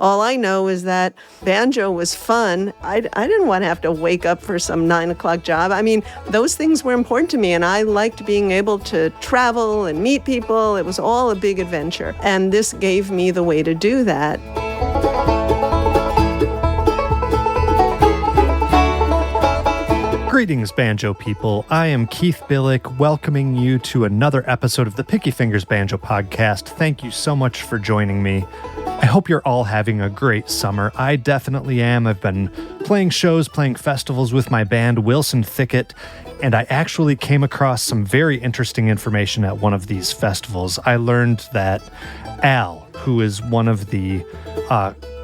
All I know is that banjo was fun. I didn't want to have to wake up for some 9 o'clock job. I mean, those things were important to me, and I liked being able to travel and meet people. It was all a big adventure, and this gave me the way to do that. Greetings, banjo people. I am Keith Billick, welcoming you to another episode of the Picky Fingers Banjo Podcast. Thank you so much for joining me. I hope you're all having a great summer. I definitely am. I've been playing shows, playing festivals with my band, Wilson Thicket, and I actually came across some very interesting information at one of these festivals. I learned that Al, who is one of the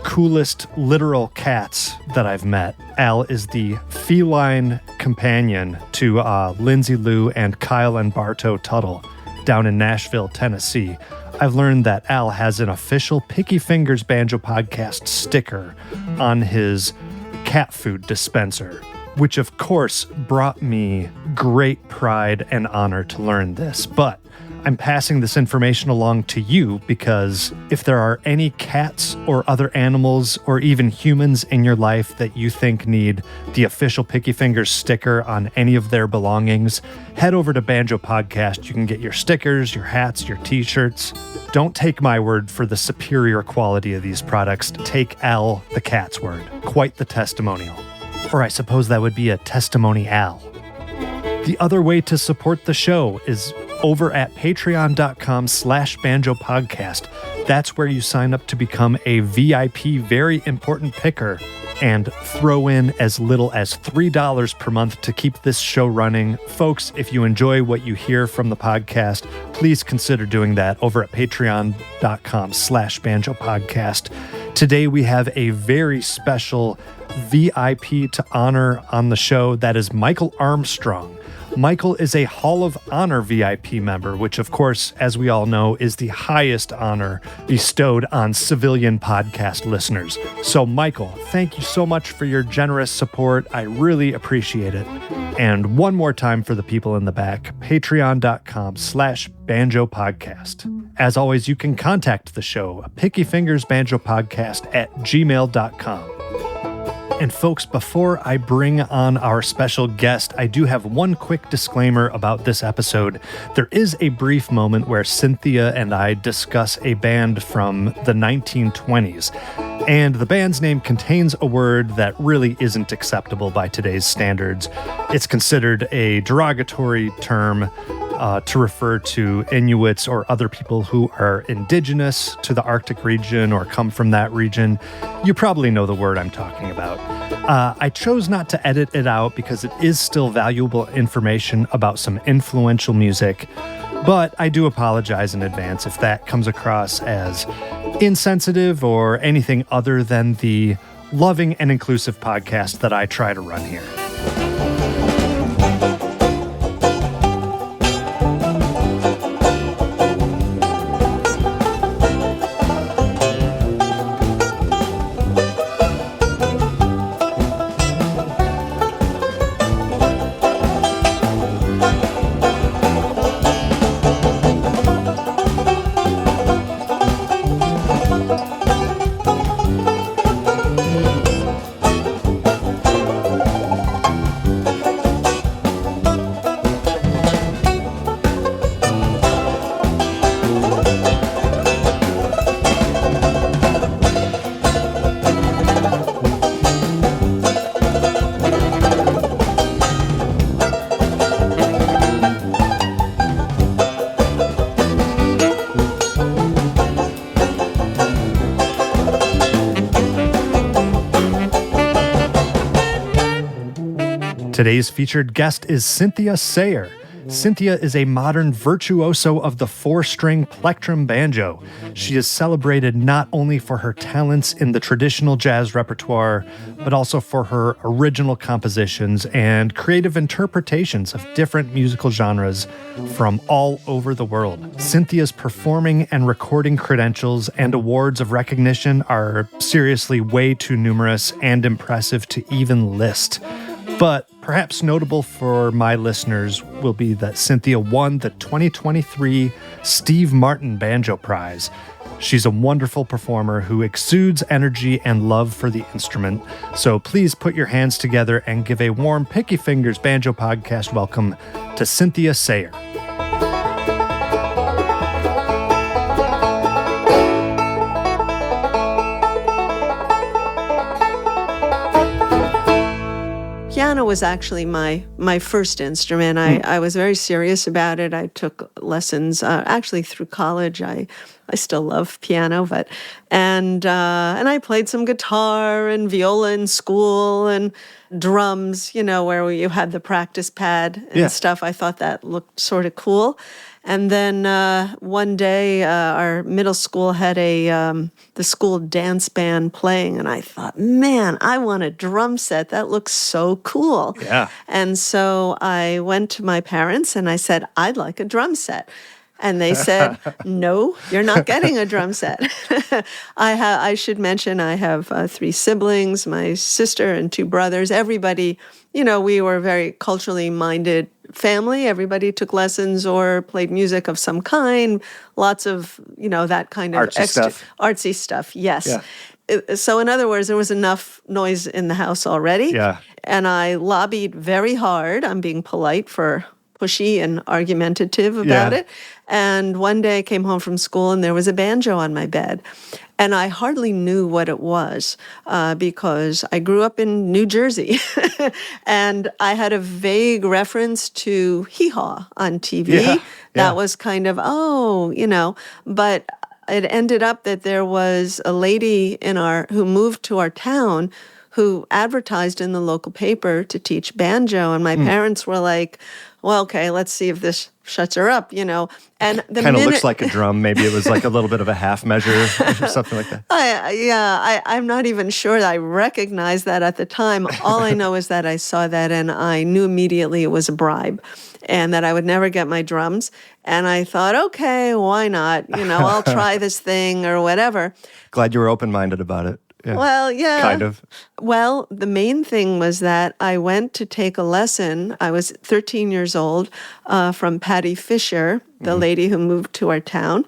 coolest literal cats that I've met. Al is the feline companion to Lindsay Lou and Kyle and Bartow Tuttle down in Nashville, Tennessee. I've learned that Al has an official Picky Fingers Banjo Podcast sticker on his cat food dispenser, which of course brought me great pride and honor to learn this. But I'm passing this information along to you because if there are any cats or other animals or even humans in your life that you think need the official Picky Fingers sticker on any of their belongings, head over to Banjo Podcast. You can get your stickers, your hats, your t-shirts. Don't take my word for the superior quality of these products. Take Al the cat's word. Quite the testimonial. Or I suppose that would be a testimony Al. The other way to support the show is over at patreon.com/banjopodcast. That's where you sign up to become a VIP very important picker and throw in as little as $3 per month to keep this show running. Folks, if you enjoy what you hear from the podcast, please consider doing that over at patreon.com/banjopodcast. Today we have a very special VIP to honor on the show. That is Michael Armstrong. Michael is a Hall of Honor VIP member, which, of course, as we all know, is the highest honor bestowed on civilian podcast listeners. So, Michael, thank you so much for your generous support. I really appreciate it. And one more time for the people in the back, patreon.com/banjopodcast. As always, you can contact the show, pickyfingersbanjopodcast@gmail.com. And folks, before I bring on our special guest, I do have one quick disclaimer about this episode. There is a brief moment where Cynthia and I discuss a band from the 1920s, and the band's name contains a word that really isn't acceptable by today's standards. It's considered a derogatory term to refer to Inuits or other people who are indigenous to the Arctic region or come from that region. You probably know the word I'm talking about. I chose not to edit it out because it is still valuable information about some influential music, but I do apologize in advance if that comes across as insensitive or anything other than the loving and inclusive podcast that I try to run here. Today's featured guest is Cynthia Sayer. Cynthia is a modern virtuoso of the four-string plectrum banjo. She is celebrated not only for her talents in the traditional jazz repertoire, but also for her original compositions and creative interpretations of different musical genres from all over the world. Cynthia's performing and recording credentials and awards of recognition are seriously way too numerous and impressive to even list. But perhaps notable for my listeners will be that Cynthia won the 2023 Steve Martin Banjo Prize. She's a wonderful performer who exudes energy and love for the instrument. So please put your hands together and give a warm Picky Fingers Banjo Podcast welcome to Cynthia Sayer. Piano was actually my first instrument. I was very serious about it. I took lessons actually through college. I still love piano, and I played some guitar and viola in school and drums, where you had the practice pad and stuff. I thought that looked sort of cool. And then one day, our middle school had the school dance band playing, and I thought, man, I want a drum set. That looks so cool. Yeah. And so I went to my parents and I said, I'd like a drum set. And they said, no, you're not getting a drum set. I should mention I have 3 siblings, my sister and 2 brothers. Everybody, we were a very culturally minded family. Everybody took lessons or played music of some kind. Lots of, that kind of artsy stuff. Yes. Yeah. So in other words, there was enough noise in the house already. Yeah. And I lobbied very hard. I'm being polite for pushy and argumentative about it. And one day I came home from school and there was a banjo on my bed. And I hardly knew what it was because I grew up in New Jersey. And I had a vague reference to hee-haw on TV. That was kind of, but it ended up that there was a lady who moved to our town who advertised in the local paper to teach banjo. And my parents were like, well, okay, let's see if this shuts her up, And the kind of looks like a drum. Maybe it was like a little bit of a half measure or something like that. I'm not even sure that I recognized that at the time. All I know is that I saw that and I knew immediately it was a bribe and that I would never get my drums. And I thought, okay, why not? I'll try this thing or whatever. Glad you were open-minded about it. Yeah. Well, yeah. Kind of. Well, the main thing was that I went to take a lesson. I was 13 years old from Patty Fisher, the lady who moved to our town.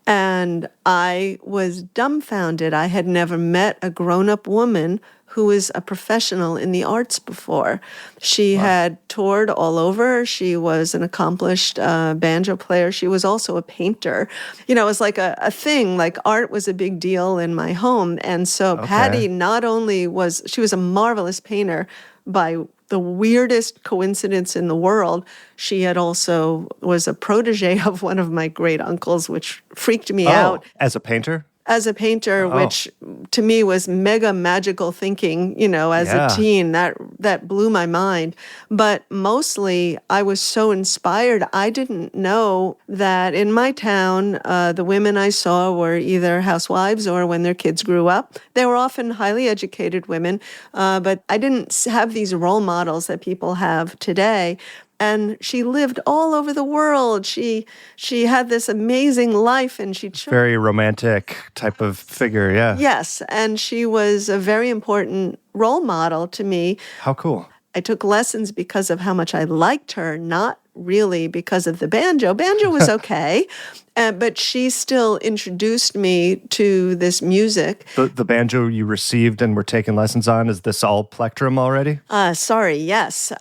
And I was dumbfounded. I had never met a grown-up woman who was a professional in the arts before. She had toured all over. She was an accomplished banjo player. She was also a painter. It was like a thing, like art was a big deal in my home. And so Patty not only was a marvelous painter by the weirdest coincidence in the world, she had also was a protege of one of my great uncles, which freaked me out. As a painter? As a painter, which to me was mega magical thinking, as a teen, that blew my mind. But mostly I was so inspired. I didn't know that in my town, the women I saw were either housewives or when their kids grew up. They were often highly educated women, but I didn't have these role models that people have today. And she lived all over the world. She had this amazing life, and very romantic type of figure, yeah. Yes, and she was a very important role model to me. How cool. I took lessons because of how much I liked her, not really because of the banjo. Banjo was okay, but she still introduced me to this music. The banjo you received and were taking lessons on, is this all plectrum already? Sorry, yes.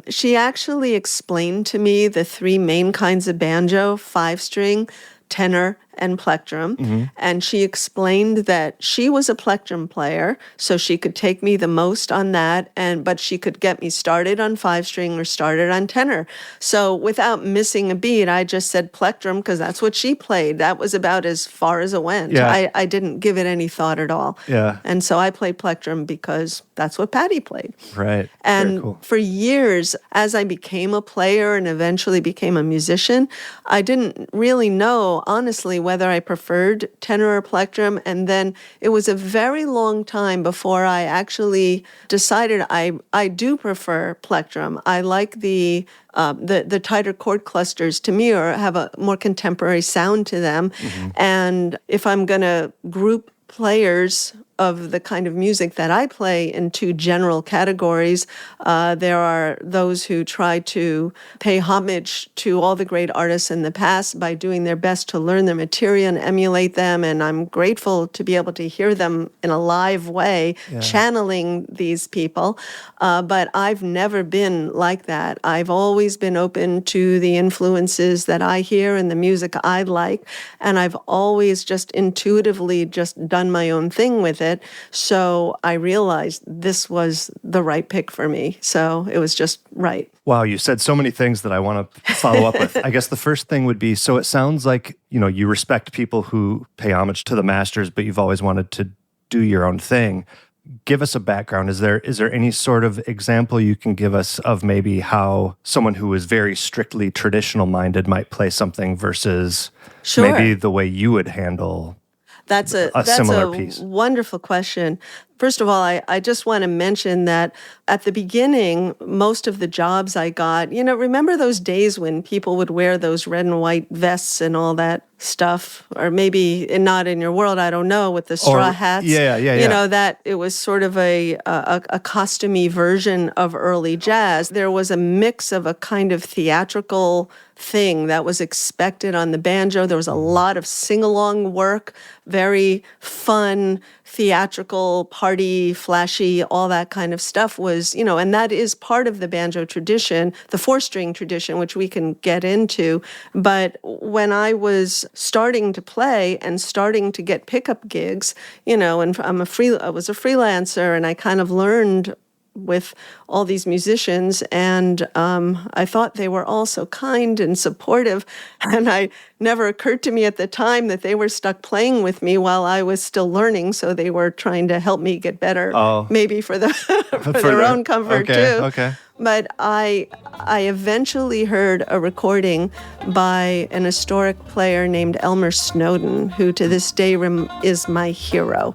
She actually explained to me the 3 main kinds of banjo, 5-string, tenor, and plectrum. And she explained that she was a plectrum player, so she could take me the most on that, but she could get me started on 5-string or started on tenor. So without missing a beat, I just said plectrum because that's what she played. That was about as far as it went. Yeah. I didn't give it any thought at all. Yeah. And so I played plectrum because that's what Patty played. Right. And very cool. For years, as I became a player and eventually became a musician, I didn't really know, honestly, whether I preferred tenor or plectrum. And then it was a very long time before I actually decided I do prefer plectrum. I like the tighter chord clusters to me or have a more contemporary sound to them. And if I'm going to group players of the kind of music that I play into general categories. There are those who try to pay homage to all the great artists in the past by doing their best to learn their material and emulate them. And I'm grateful to be able to hear them in a live way, channeling these people. But I've never been like that. I've always been open to the influences that I hear and the music I like. And I've always just intuitively just done my own thing with it. So I realized this was the right pick for me. So it was just right. Wow, you said so many things that I want to follow up with. I guess the first thing would be, so it sounds like, you respect people who pay homage to the masters, but you've always wanted to do your own thing. Give us a background. Is there any sort of example you can give us of maybe how someone who is very strictly traditional minded might play something versus maybe the way you would handle That's a similar piece? Wonderful question. First of all, I just want to mention that at the beginning, most of the jobs I got, remember those days when people would wear those red and white vests and all that stuff, or maybe not in your world, I don't know, with the straw hats. Yeah. That it was sort of a costumey version of early jazz. There was a mix of a kind of theatrical thing that was expected on the banjo. There was a lot of sing-along work, very fun, theatrical, party, flashy, all that kind of stuff was, and that is part of the banjo tradition, the four-string tradition, which we can get into. But when I was starting to play and starting to get pickup gigs, and I was a freelancer, and I kind of learned with all these musicians, and I thought they were all so kind and supportive, and I never occurred to me at the time that they were stuck playing with me while I was still learning, so they were trying to help me get better, maybe for their own comfort too. Okay. But I eventually heard a recording by an historic player named Elmer Snowden, who to this day is my hero.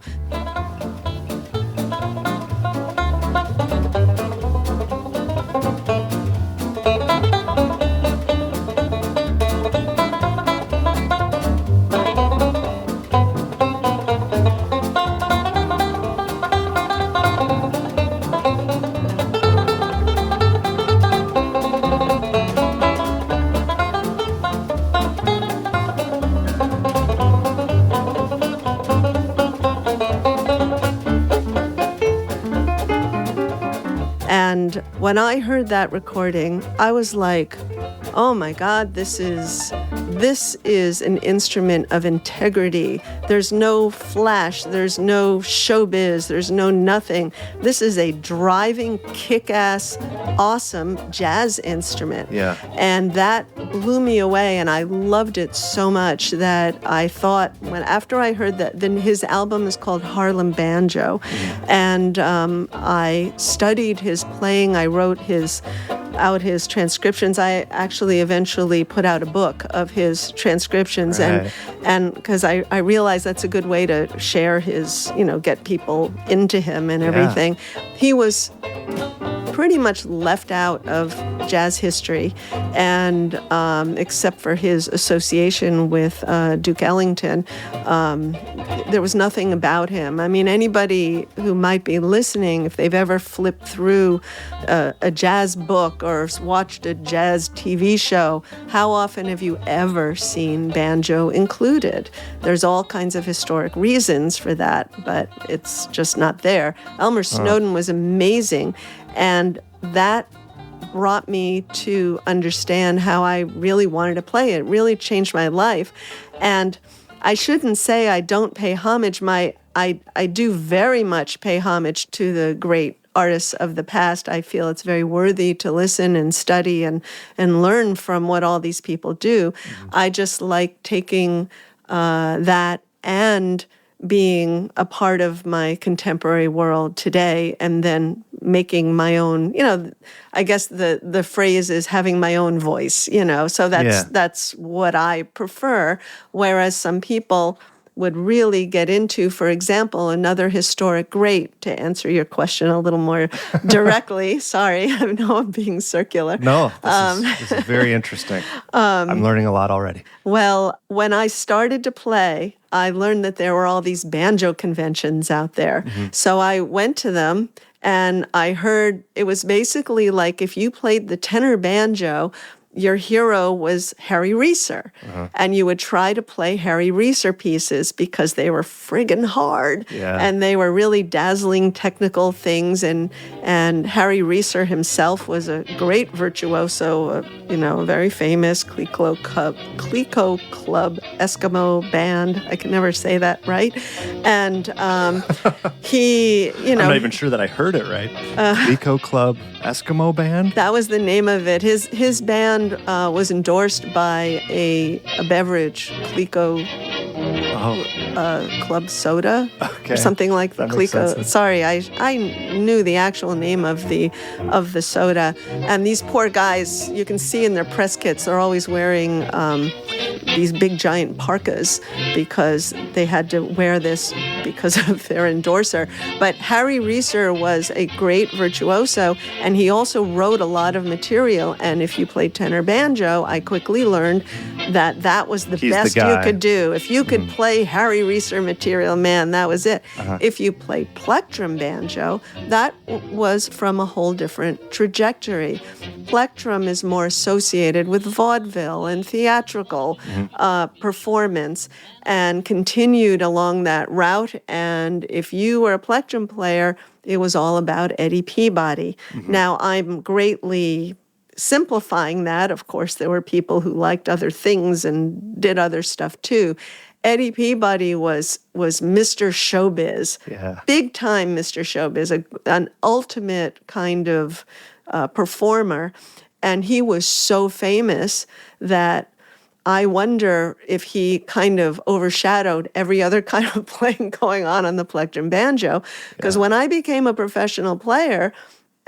And when I heard that recording, I was like, oh my God, this is an instrument of integrity. There's no flash, there's no showbiz, there's no nothing. This is a driving, kick-ass, awesome jazz instrument. Yeah. And that blew me away, and I loved it so much that I thought, after I heard that, then his album is called Harlem Banjo, and I studied his playing. I wrote his transcriptions. I actually eventually put out a book of his transcriptions, and because I realized that's a good way to share his, get people into him and everything. He was pretty much left out of jazz history, and except for his association with Duke Ellington, there was nothing about him. I mean, anybody who might be listening, if they've ever flipped through a jazz book or watched a jazz TV show, how often have you ever seen banjo included? There's all kinds of historic reasons for that, but it's just not there. Elmer Snowden was amazing, and that brought me to understand how I really wanted to play. It really changed my life. And I shouldn't say I don't pay homage. I do very much pay homage to the great artists of the past. I feel it's very worthy to listen and study and learn from what all these people do. I just like taking that and being a part of my contemporary world today, and then making my own, I guess the phrase is having my own voice, so that's what I prefer. Whereas some people would really get into. For example, another historic great, to answer your question a little more directly. Sorry, I know I'm being circular. No, this is very interesting. I'm learning a lot already. Well, when I started to play, I learned that there were all these banjo conventions out there. So I went to them, and I heard it was basically like if you played the tenor banjo, your hero was Harry Reeser. And you would try to play Harry Reeser pieces because they were friggin' hard. Yeah. And they were really dazzling technical things. And Harry Reeser himself was a great virtuoso, a very famous Clico Club Eskimo band. I can never say that right. And he, I'm not even sure that I heard it right. Clico Club Eskimo band? That was the name of it. His band was endorsed by a beverage, Clico Club Soda, or something like the Clico. Sorry, I knew the actual name of the soda. And these poor guys, you can see in their press kits, they're always wearing these big giant parkas because they had to wear this because of their endorser. But Harry Reeser was a great virtuoso, and he also wrote a lot of material. And if you played tenor banjo, I quickly learned that was the best you could do. If you could play Harry Reeser material, man, that was it. If you played plectrum banjo, that was from a whole different trajectory. Plectrum is more associated with vaudeville and theatrical performance, and continued along that route. And if you were a plectrum player, it was all about Eddie Peabody. Now, I'm greatly simplifying that. Of course, there were people who liked other things and did other stuff too. Eddie Peabody was Mr. Showbiz, big time Mr. Showbiz, an ultimate kind of performer. And he was so famous that I wonder if he kind of overshadowed every other kind of playing going on the plectrum banjo. Because when I became a professional player,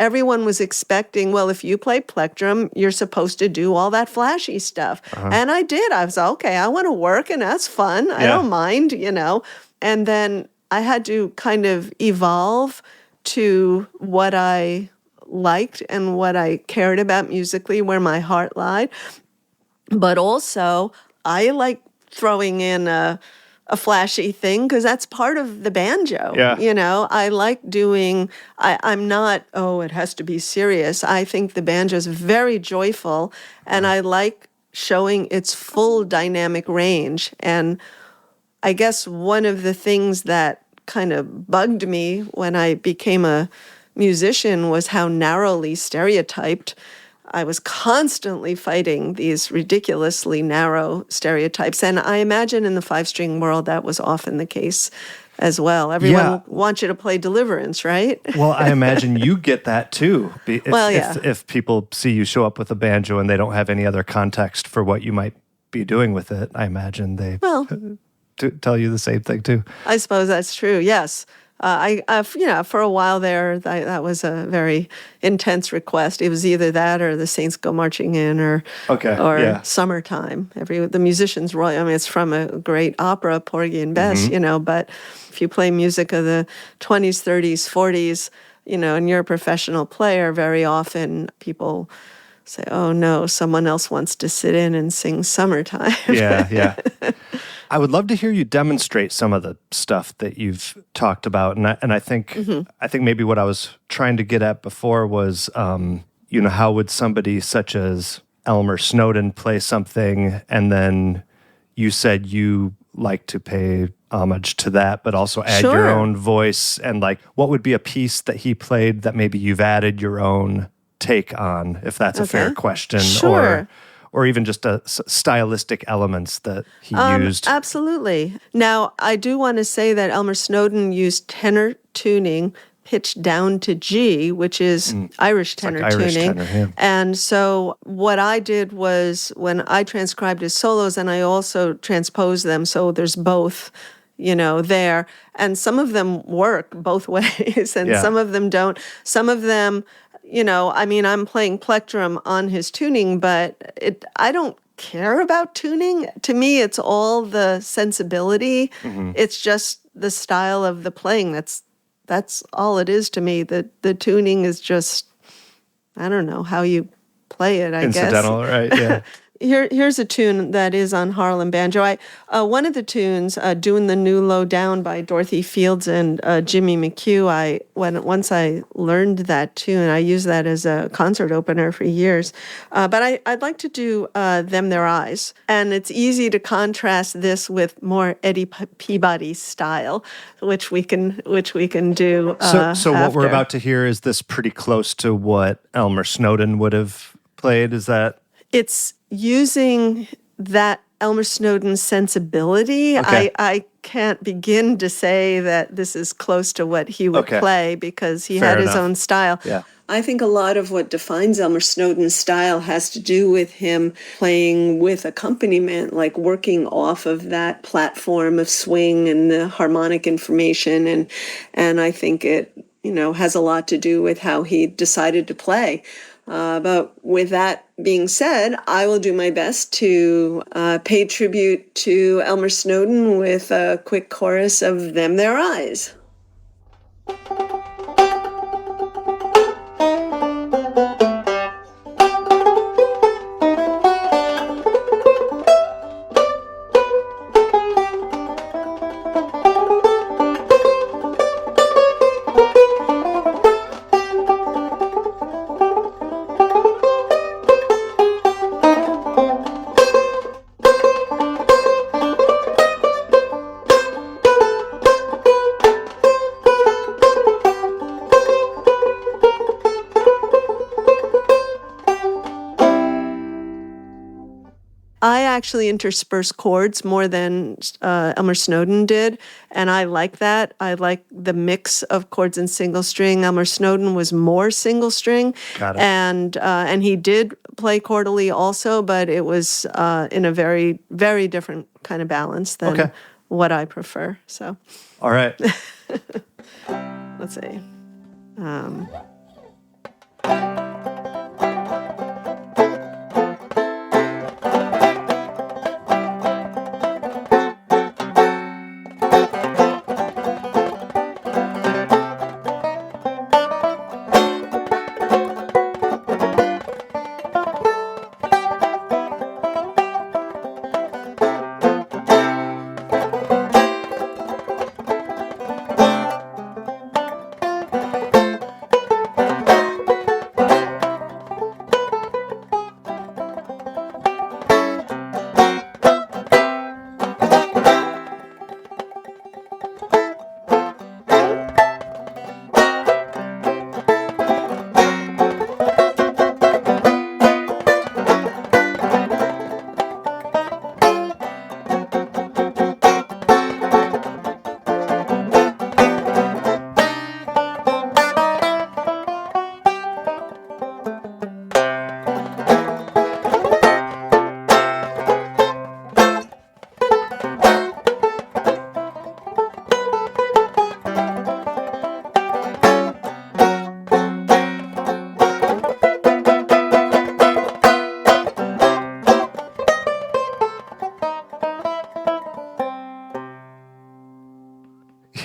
everyone was expecting, well, if you play plectrum, you're supposed to do all that flashy stuff. And I did. I was, okay, I want to work, and that's fun. I don't mind, And then I had to kind of evolve to what I liked and what I cared about musically, where my heart lied. But also, I like throwing in a flashy thing because that's part of the banjo. I like doing, I'm not, it has to be serious. I think the banjo is very joyful, and I like showing its full dynamic range. And I guess one of the things that kind of bugged me when I became a musician was how narrowly stereotyped I was constantly fighting these ridiculously narrow stereotypes. And I imagine in the five-string world that was often the case as well. Everyone wants you to play Deliverance, right? Well, I imagine you get that too. If people see you show up with a banjo and they don't have any other context for what you might be doing with it, I imagine they tell you the same thing too. I suppose that's true, yes. For a while there, that was a very intense request. It was either that or the Saints Go Marching In or Summertime. The Musicians Royal, I mean, it's from a great opera, Porgy and Bess, but if you play music of the 20s, 30s, 40s, and you're a professional player, very often people say, oh no, someone else wants to sit in and sing Summertime. Yeah. I would love to hear you demonstrate some of the stuff that you've talked about, and I think maybe what I was trying to get at before was, how would somebody such as Elmer Snowden play something, and then you said you like to pay homage to that, but also add your own voice, and like what would be a piece that he played that maybe you've added your own take on, if that's a fair question, or even just stylistic elements that he used. Absolutely. Now, I do want to say that Elmer Snowden used tenor tuning pitched down to G, which is Irish tenor tuning. And so what I did was when I transcribed his solos, and I also transposed them, so there's both, there. And some of them work both ways, and some of them don't. Some of them, I'm playing plectrum on his tuning, but I don't care about tuning. To me, it's all the sensibility. It's just the style of the playing. That's all it is to me. The tuning is just, I don't know, how you play it, I guess. Incidental, right? Yeah. Here's a tune that is on Harlem Banjo. One of the tunes, "Doing the New Low Down" by Dorothy Fields and Jimmy McHugh. Once I learned that tune, I used that as a concert opener for years. But I'd like to do "Them Their Eyes," and it's easy to contrast this with more Eddie Peabody style, which we can do. So what we're after. about to hear, is this pretty close to what Elmer Snowden would have played? Is that? It's using that Elmer Snowden sensibility. Okay. I can't begin to say that this is close to what he would play because he had his own style. Yeah. I think a lot of what defines Elmer Snowden's style has to do with him playing with accompaniment, like working off of that platform of swing and the harmonic information. And I think it, has a lot to do with how he decided to play. But with that being said, I will do my best to pay tribute to Elmer Snowden with a quick chorus of "Them Their Eyes." I actually intersperse chords more than Elmer Snowden did, and I like that. I like the mix of chords and single string. Elmer Snowden was more single string, Got it. And he did play chordally also, but it was in a very, very different kind of balance than what I prefer. So, All right. let's see.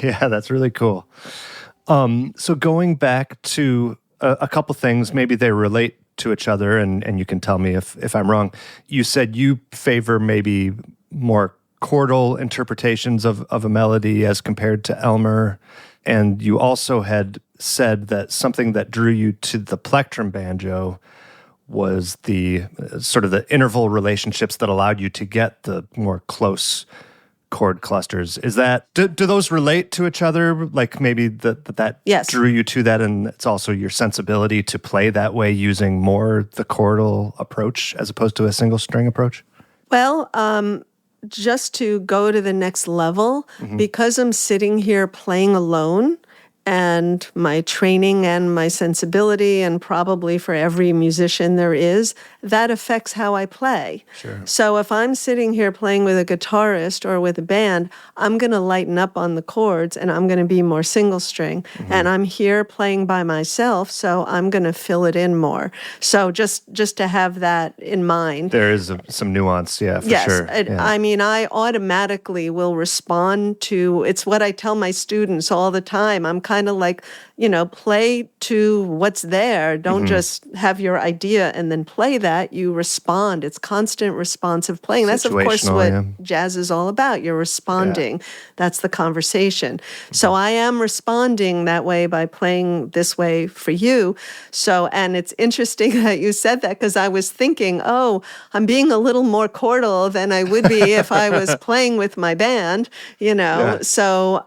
Yeah, that's really cool. So going back to a couple things, maybe they relate to each other, and you can tell me if I'm wrong. You said you favor maybe more chordal interpretations of a melody as compared to Elmer, and you also had said that something that drew you to the plectrum banjo was the sort of the interval relationships that allowed you to get the more close chord clusters. Is that, do those relate to each other? Like maybe that Yes. drew you to that, and it's also your sensibility to play that way using more the chordal approach as opposed to a single string approach? Well, just to go to the next level, because I'm sitting here playing alone and my training and my sensibility, and probably for every musician there is, that affects how I play. Sure. So if I'm sitting here playing with a guitarist or with a band, I'm going to lighten up on the chords and I'm going to be more single string. And I'm here playing by myself, so I'm going to fill it in more. So just to have that in mind. There is some nuance, yeah, for sure. I mean, I automatically will respond to, it's what I tell my students all the time. I'm kind of like, play to what's there. Don't just have your idea and then play that. You respond. It's constant responsive playing. That's, of course, what jazz is all about. You're responding. Yeah. That's the conversation. So I am responding that way by playing this way for you. So, and it's interesting that you said that, because I was thinking, I'm being a little more chordal than I would be if I was playing with my band, Yeah. So,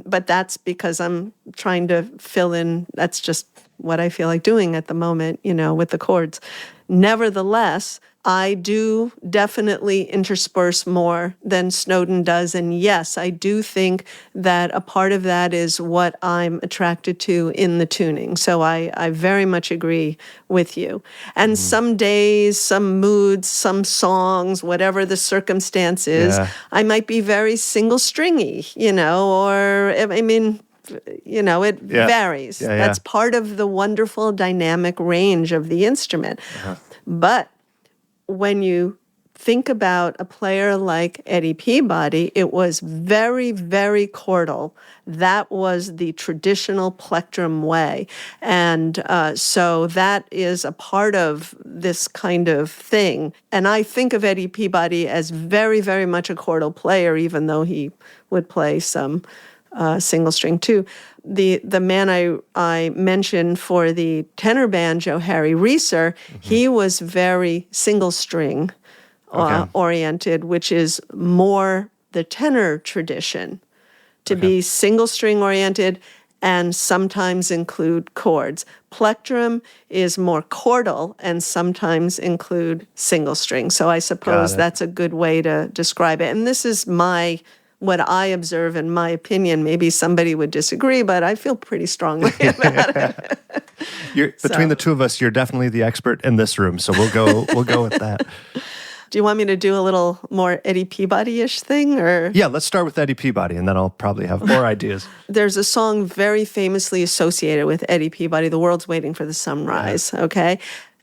but that's because I'm trying to fill in. That's just what I feel like doing at the moment, with the chords. Nevertheless, I do definitely intersperse more than Snowden does. And yes, I do think that a part of that is what I'm attracted to in the tuning. So I very much agree with you. And some days, some moods, some songs, whatever the circumstance is, I might be very single stringy, or it varies. That's part of the wonderful dynamic range of the instrument. But when you think about a player like Eddie Peabody, it was very, very chordal. That was the traditional plectrum way. And so that is a part of this kind of thing. And I think of Eddie Peabody as very, very much a chordal player, even though he would play some single string too. The man I mentioned for the tenor banjo, Harry Reeser, he was very single string oriented, which is more the tenor tradition, to be single string oriented and sometimes include chords. Plectrum is more chordal and sometimes include single string. So I suppose that's a good way to describe it. And this is what I observe in my opinion. Maybe somebody would disagree, but I feel pretty strongly about it. Between the two of us, you're definitely the expert in this room, so we'll go with that. Do you want me to do a little more Eddie Peabody-ish thing, or? Yeah, let's start with Eddie Peabody, and then I'll probably have more ideas. There's a song very famously associated with Eddie Peabody, "The World's Waiting for the Sunrise," okay?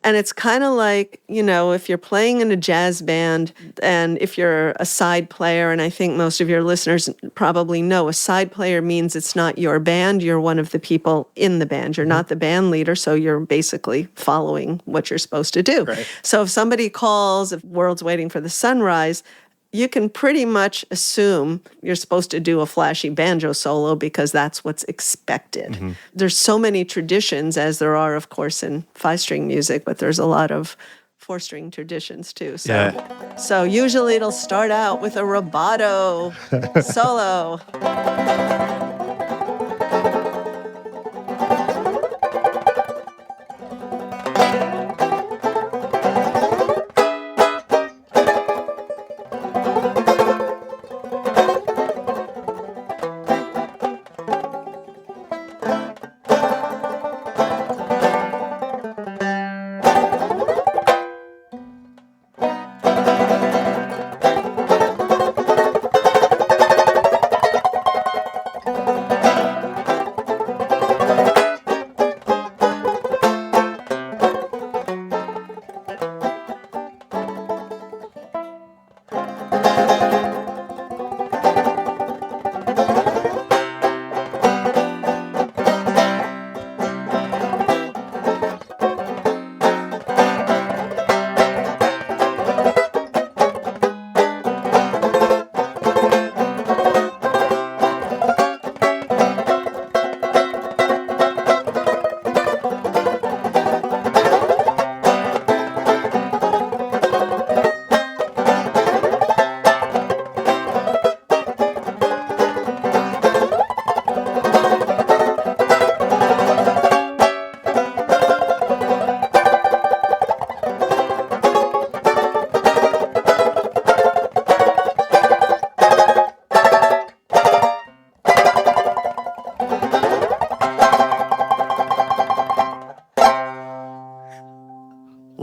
And it's kind of like, if you're playing in a jazz band and if you're a side player, and I think most of your listeners probably know, a side player means it's not your band, you're one of the people in the band. You're not the band leader, so you're basically following what you're supposed to do. Right. So if somebody calls, "If World's Waiting for the Sunrise," you can pretty much assume you're supposed to do a flashy banjo solo because that's what's expected. There's so many traditions, as there are, of course, in 5-string music, but there's a lot of 4-string traditions too. So usually it'll start out with a rubato solo.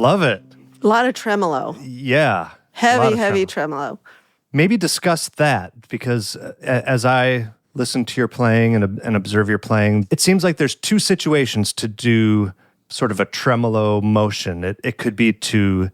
Love it. A lot of tremolo. Yeah. Heavy tremolo. Maybe discuss that, because as I listen to your playing and observe your playing, it seems like there's two situations to do sort of a tremolo motion. It could be to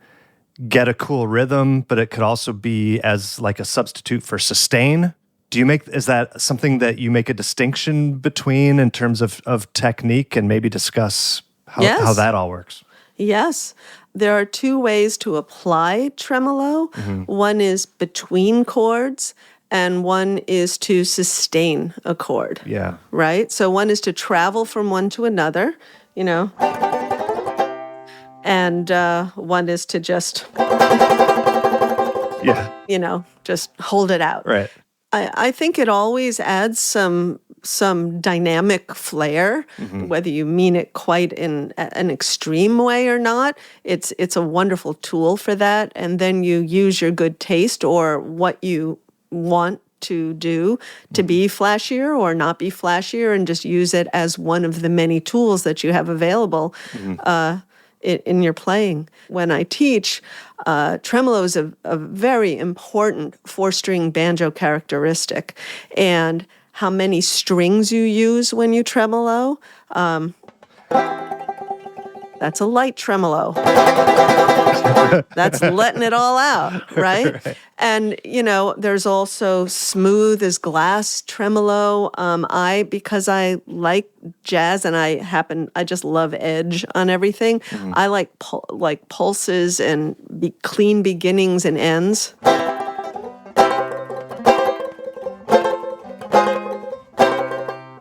get a cool rhythm, but it could also be as like a substitute for sustain. Is that something that you make a distinction between in terms of technique, and maybe discuss how that all works? Yes. There are two ways to apply tremolo. One is between chords, and one is to sustain a chord. Yeah. Right? So one is to travel from one to another, and one is to just, just hold it out. Right. I think it always adds some dynamic flair, whether you mean it quite in an extreme way or not. It's a wonderful tool for that. And then you use your good taste or what you want to do to be flashier or not be flashier, and just use it as one of the many tools that you have available in your playing. When I teach, tremolo is a very important four-string banjo characteristic. And how many strings you use when you tremolo, that's a light tremolo. That's letting it all out, right? And, there's also smooth as glass tremolo. Because I like jazz and I just love edge on everything, I like pulses and clean beginnings and ends.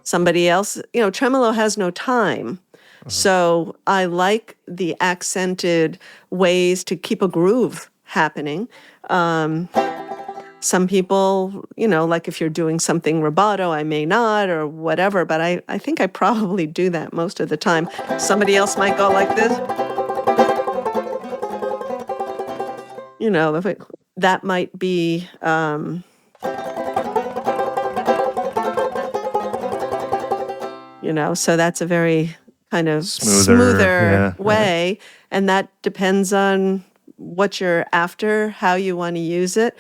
Somebody else, tremolo has no time. So I like the accented ways to keep a groove happening. Some people, like if you're doing something rubato, I may not, or whatever, but I think I probably do that most of the time. Somebody else might go like this. That might be... so that's a very kind of smoother way. Yeah. And that depends on what you're after, how you want to use it.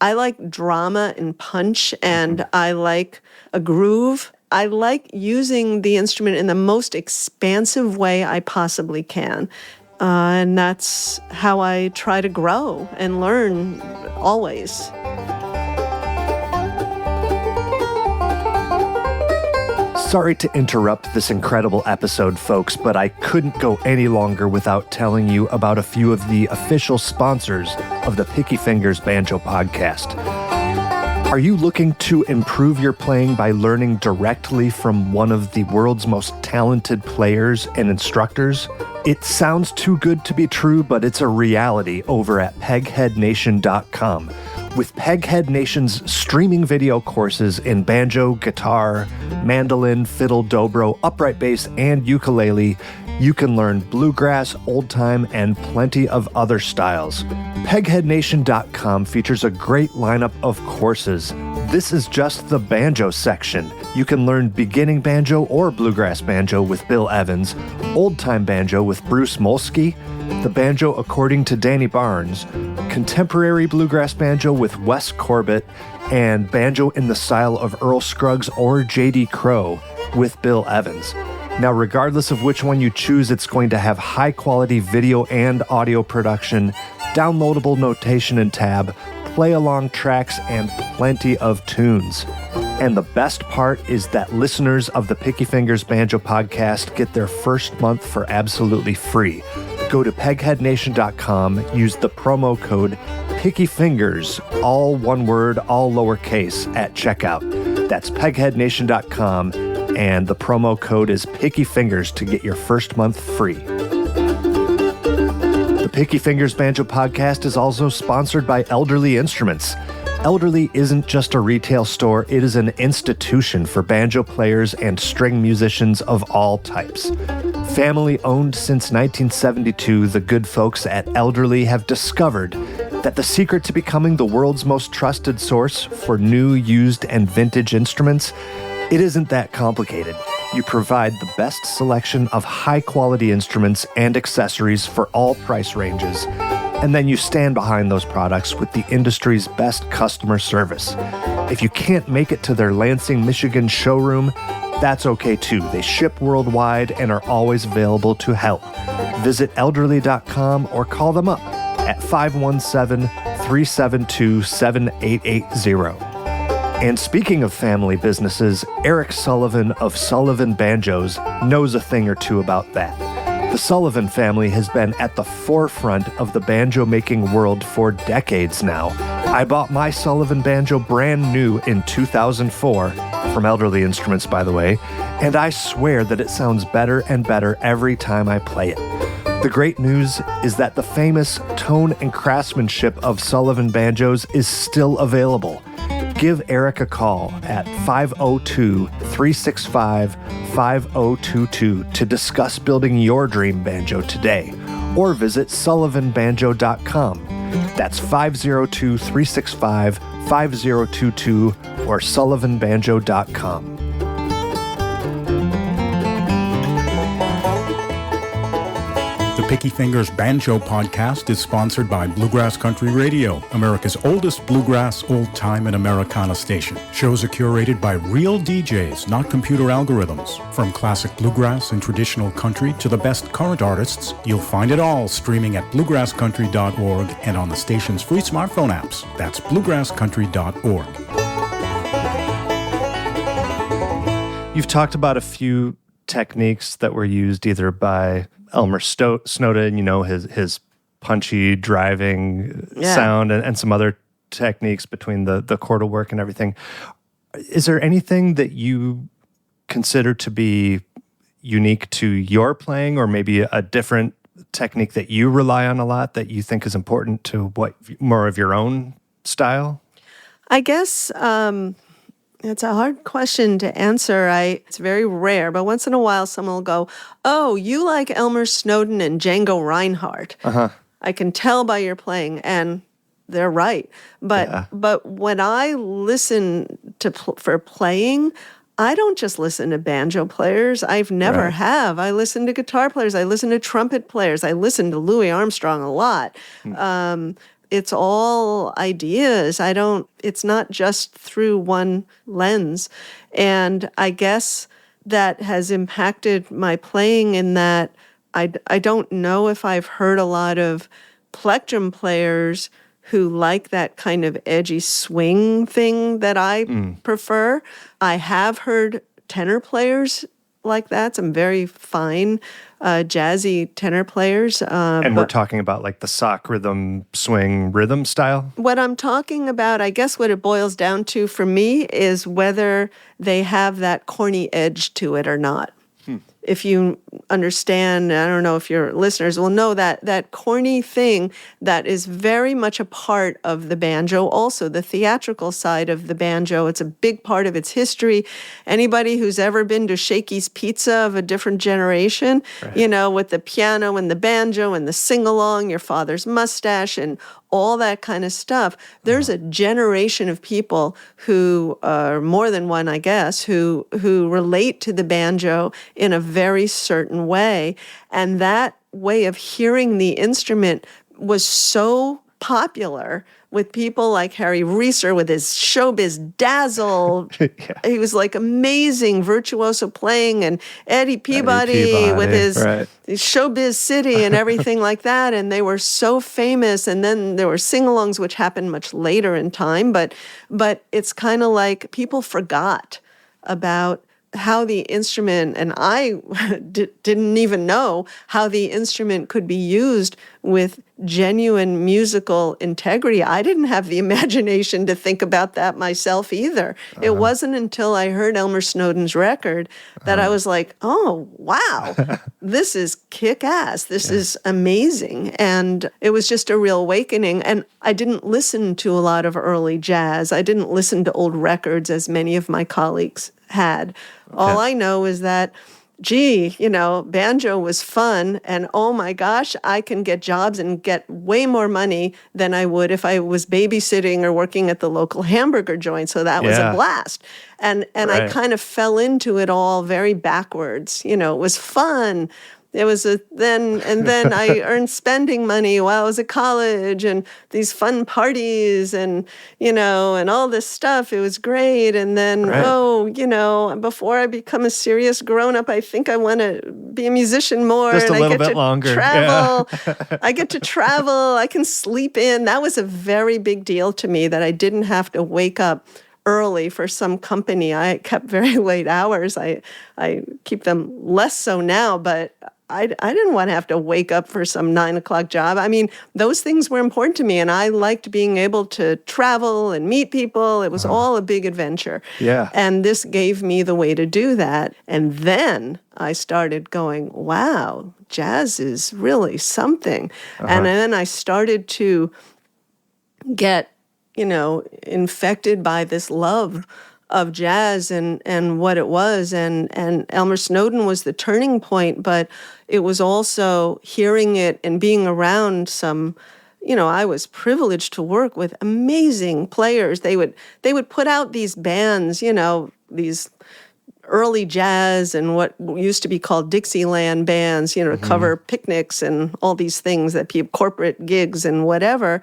I like drama and punch, and I like a groove. I like using the instrument in the most expansive way I possibly can. And that's how I try to grow and learn always. Sorry to interrupt this incredible episode, folks, but I couldn't go any longer without telling you about a few of the official sponsors of the Picky Fingers Banjo Podcast. Are you looking to improve your playing by learning directly from one of the world's most talented players and instructors? It sounds too good to be true, but it's a reality over at pegheadnation.com. With Peghead Nation's streaming video courses in banjo, guitar, mandolin, fiddle, dobro, upright bass, and ukulele, you can learn bluegrass, old time, and plenty of other styles. PegheadNation.com features a great lineup of courses. This is just the banjo section. You can learn beginning banjo or bluegrass banjo with Bill Evans, old time banjo with Bruce Molsky, the banjo according to Danny Barnes, contemporary bluegrass banjo with Wes Corbett, and banjo in the style of Earl Scruggs or J.D. Crowe with Bill Evans. Now, regardless of which one you choose, it's going to have high-quality video and audio production, downloadable notation and tab, play-along tracks, and plenty of tunes. And the best part is that listeners of the Picky Fingers Banjo Podcast get their first month for absolutely free. Go to pegheadnation.com, use the promo code PickyFingers, all one word, all lowercase, at checkout. That's pegheadnation.com, and the promo code is PickyFingers to get your first month free. The Picky Fingers Banjo Podcast is also sponsored by Elderly Instruments. Elderly isn't just a retail store, it is an institution for banjo players and string musicians of all types. Family owned since 1972, the good folks at Elderly have discovered that the secret to becoming the world's most trusted source for new, used, and vintage instruments, it isn't that complicated. You provide the best selection of high-quality instruments and accessories for all price ranges, and then you stand behind those products with the industry's best customer service. If you can't make it to their Lansing, Michigan showroom, that's okay too. They ship worldwide and are always available to help. Visit elderly.com or call them up at 517-372-7880. And speaking of family businesses, Eric Sullivan of Sullivan Banjos knows a thing or two about that. The Sullivan family has been at the forefront of the banjo-making world for decades now. I bought my Sullivan banjo brand new in 2004, from Elderly Instruments, by the way, and I swear that it sounds better and better every time I play it. The great news is that the famous tone and craftsmanship of Sullivan Banjos is still available. Give Eric a call at 502-365-5022 to discuss building your dream banjo today, or visit sullivanbanjo.com. That's 502-365-5022 or sullivanbanjo.com. The Picky Fingers Banjo Podcast is sponsored by Bluegrass Country Radio, America's oldest bluegrass, old-time, and Americana station. Shows are curated by real DJs, not computer algorithms. From classic bluegrass and traditional country to the best current artists, you'll find it all streaming at bluegrasscountry.org and on the station's free smartphone apps. That's bluegrasscountry.org. You've talked about a few techniques that were used either by Elmer Snowden, his punchy driving sound and some other techniques between the chordal work and everything. Is there anything that you consider to be unique to your playing, or maybe a different technique that you rely on a lot that you think is important to what more of your own style? I guess it's a hard question to answer. It's very rare, but once in a while someone will go, "Oh, you like Elmer Snowden and Django Reinhardt." I can tell by your playing, and they're right. But when I listen for playing, I don't just listen to banjo players. I've never have. I listen to guitar players. I listen to trumpet players. I listen to Louis Armstrong a lot. It's all ideas. It's not just through one lens. And I guess that has impacted my playing in that I don't know if I've heard a lot of plectrum players who like that kind of edgy swing thing that I prefer. I have heard tenor players like that, some very fine jazzy tenor players. And we're talking about like the sock rhythm, swing rhythm style? What I'm talking about, I guess what it boils down to for me is whether they have that corny edge to it or not. If you understand, I don't know if your listeners will know that corny thing that is very much a part of the banjo, also the theatrical side of the banjo. It's a big part of its history. Anybody who's ever been to Shakey's Pizza of a different generation, with the piano and the banjo and the sing-along, your father's mustache and all that kind of stuff. There's a generation of people who are more than one, I guess, who relate to the banjo in a very certain way. And that way of hearing the instrument was so popular with people like Harry Reeser with his showbiz dazzle. He was like amazing virtuoso playing, and Eddie Peabody with his showbiz city and everything like that. And they were so famous. And then there were sing-alongs, which happened much later in time. But it's kind of like people forgot about how the instrument, and I didn't even know how the instrument could be used with genuine musical integrity. I didn't have the imagination to think about that myself either. It wasn't until I heard Elmer Snowden's record that I was like, oh, wow, this is kick-ass. This is amazing. And it was just a real awakening. And I didn't listen to a lot of early jazz. I didn't listen to old records as many of my colleagues had. All I know is that gee, banjo was fun, and oh my gosh, I can get jobs and get way more money than I would if I was babysitting or working at the local hamburger joint. So that was a blast. And I kind of fell into it all very backwards. It was fun. It was then I earned spending money while I was at college, and these fun parties and all this stuff. It was great. And then, before I become a serious grown up, I think I want to be a musician more. Just and a little bit longer. Travel. Yeah. I get to travel. I can sleep in. That was a very big deal to me, that I didn't have to wake up early for some company. I kept very late hours. I keep them less so now, but I didn't want to have to wake up for some 9 o'clock job. I mean, those things were important to me, and I liked being able to travel and meet people. It was all a big adventure. Yeah. And this gave me the way to do that. And then I started going, wow, jazz is really something. And then I started to get, infected by this love of jazz and what it was. And Elmer Snowden was the turning point, but it was also hearing it and being around some, I was privileged to work with amazing players. They would put out these bands, these early jazz and what used to be called Dixieland bands, to cover picnics and all these things that people, corporate gigs and whatever.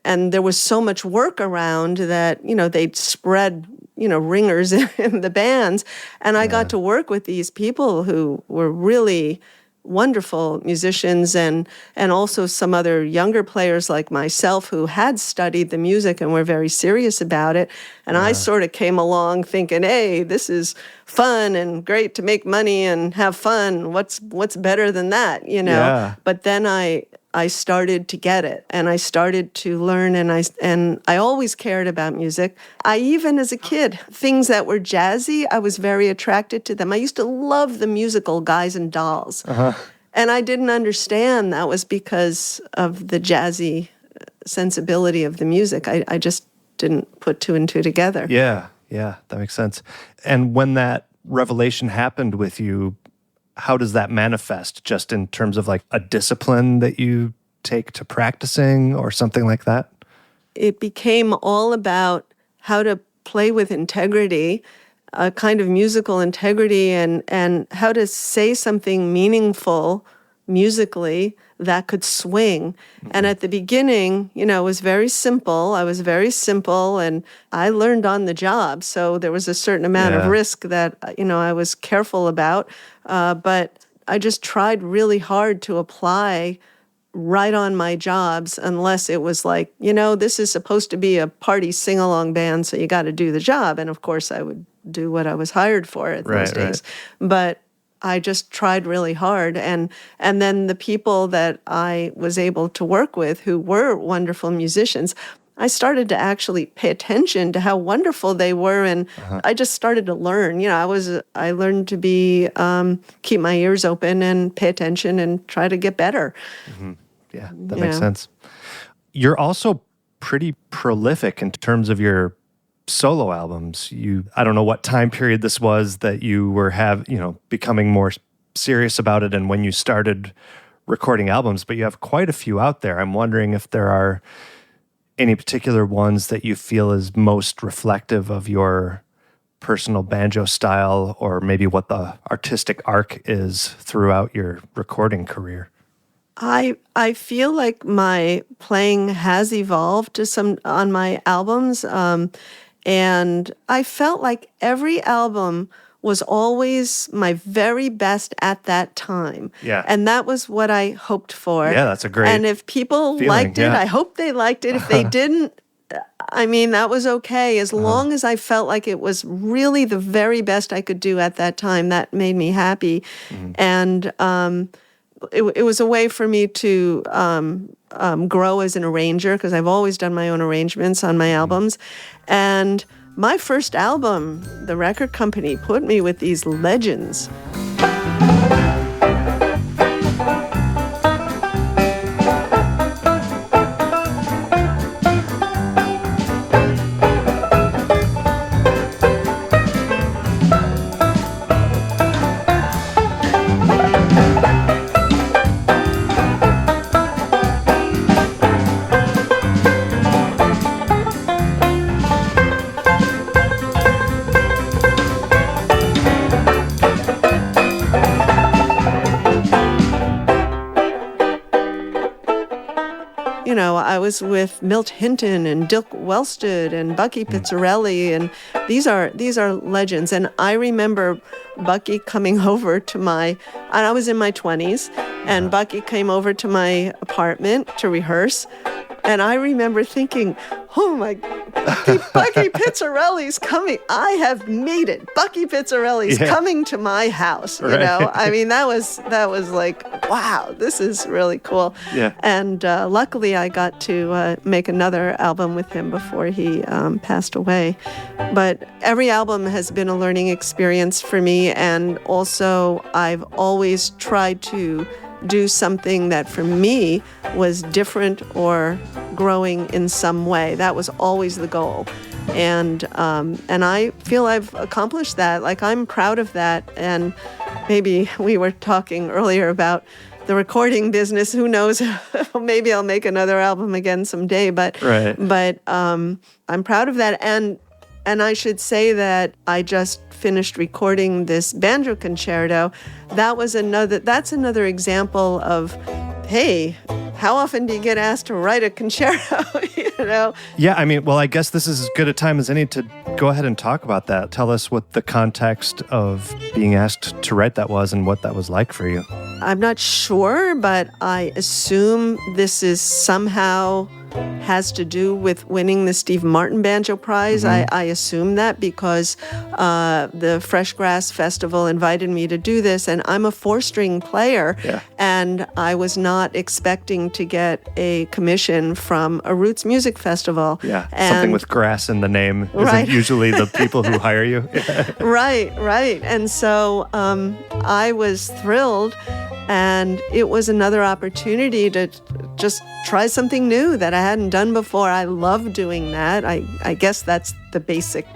And there was so much work around that, they'd spread, ringers in the bands. And I got to work with these people who were really wonderful musicians, and also some other younger players like myself who had studied the music and were very serious about it. And I sort of came along thinking, hey, this is fun and great to make money and have fun. What's better than that, Yeah. But then I started to get it, and I started to learn, and I always cared about music. I even as a kid, things that were jazzy, I was very attracted to them. I used to love the musical Guys and Dolls. And I didn't understand that was because of the jazzy sensibility of the music. I just didn't put two and two together. Yeah, that makes sense. And when that revelation happened with you, how does that manifest, just in terms of like a discipline that you take to practicing or something like that? It became all about how to play with integrity, a kind of musical integrity, and how to say something meaningful musically that could swing. And at the beginning, it was very simple. I was very simple, and I learned on the job. So there was a certain amount of risk that, I was careful about. But I just tried really hard to apply right on my jobs, unless it was like, this is supposed to be a party sing-along band, so you got to do the job. And of course, I would do what I was hired for at those days. But I just tried really hard. And then the people that I was able to work with who were wonderful musicians, I started to actually pay attention to how wonderful they were, and I just started to learn. I learned to be keep my ears open and pay attention and try to get better. Yeah, that makes sense. You're also pretty prolific in terms of your solo albums. I don't know what time period this was that you were becoming more serious about it, and when you started recording albums, but you have quite a few out there. I'm wondering if there are any particular ones that you feel is most reflective of your personal banjo style, or maybe what the artistic arc is throughout your recording career? I feel like my playing has evolved to some on my albums, and I felt like every album was always my very best at that time. Yeah. And that was what I hoped for. Yeah, that's a great And if people liked it, I hope they liked it. If they didn't, I mean, that was okay. As long as I felt like it was really the very best I could do at that time, that made me happy. And it was a way for me to grow as an arranger, because I've always done my own arrangements on my albums. And my first album, the record company put me with these legends. I was with Milt Hinton and Dilk Wellsted and Bucky Pizzarelli, and these are legends. And I remember Bucky coming over to and I was in my 20s, and Bucky came over to my apartment to rehearse. And I remember thinking, oh my, Bucky Pizzarelli's coming. I have made it. Bucky Pizzarelli's coming to my house, you know? I mean, that was like, wow, this is really cool. Yeah. And luckily I got to make another album with him before he passed away. But every album has been a learning experience for me. And also I've always tried to do something that for me was different or growing in some way. That was always the goal. And I feel I've accomplished that. Like, I'm proud of that. And maybe we were talking earlier about the recording business. Who knows? Maybe I'll make another album again someday. But I'm proud of that. And I should say that I just finished recording this banjo concerto. That's another example of, hey, how often do you get asked to write a concerto, you know? Yeah, I mean, well, I guess this is as good a time as any to go ahead and talk about that. Tell us what the context of being asked to write that was and what that was like for you. I'm not sure, but I assume this is somehow has to do with winning the Steve Martin Banjo Prize. Mm-hmm. I assume that because the Fresh Grass Festival invited me to do this, and I'm a 4-string player, and I was not expecting to get a commission from a roots music festival. Yeah, something with grass in the name isn't usually the people who hire you. Right. And so I was thrilled, and it was another opportunity to just try something new that I hadn't done before. I love doing that. I guess that's the basic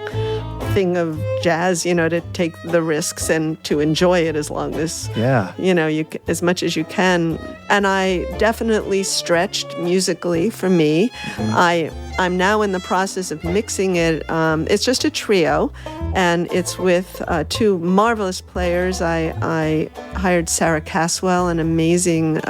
thing of jazz, you know, to take the risks and to enjoy it as long as, you know, as much as you can. And I definitely stretched musically for me. Mm-hmm. I'm now in the process of mixing it. It's just a trio, and it's with 2 marvelous players. I hired Sarah Caswell, an amazing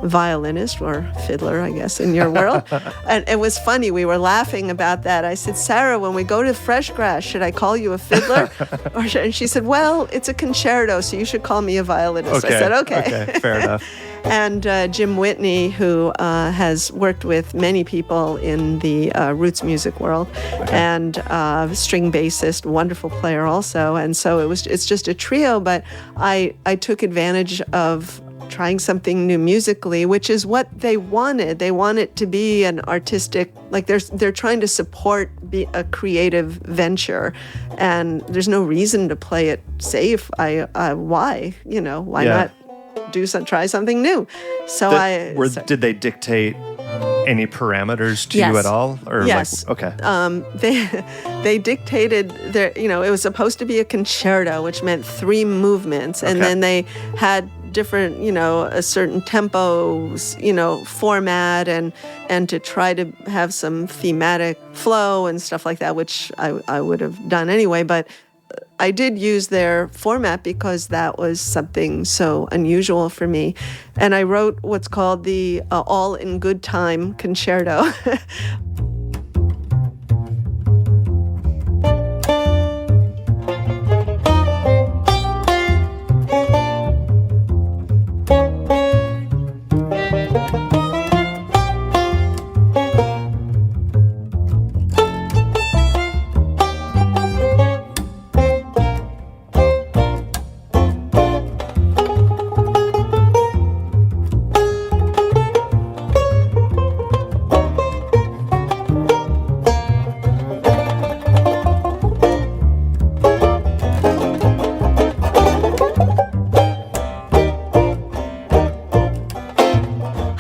violinist, or fiddler, I guess, in your world. And it was funny. We were laughing about that. I said, Sarah, when we go to Fresh Grass, should I call you a fiddler? And she said, well, it's a concerto, so you should call me a violinist. Okay. I said, okay. Fair enough. And Jim Whitney, who has worked with many people in the roots music world, and string bassist, wonderful player also. And so it's just a trio, but I took advantage of trying something new musically, which is what they wanted. They want it to be an artistic, like they're trying to support a creative venture, and there's no reason to play it safe. Why? You know, why not try something new? So did they dictate any parameters to you at all? Or yes. Like, okay. They dictated their, you know, it was supposed to be a concerto, which meant 3 movements, and then they had different, you know, a certain tempo, you know, format, and to try to have some thematic flow and stuff like that, which I would have done anyway, but I did use their format because that was something so unusual for me. And I wrote what's called the All in Good Time concerto.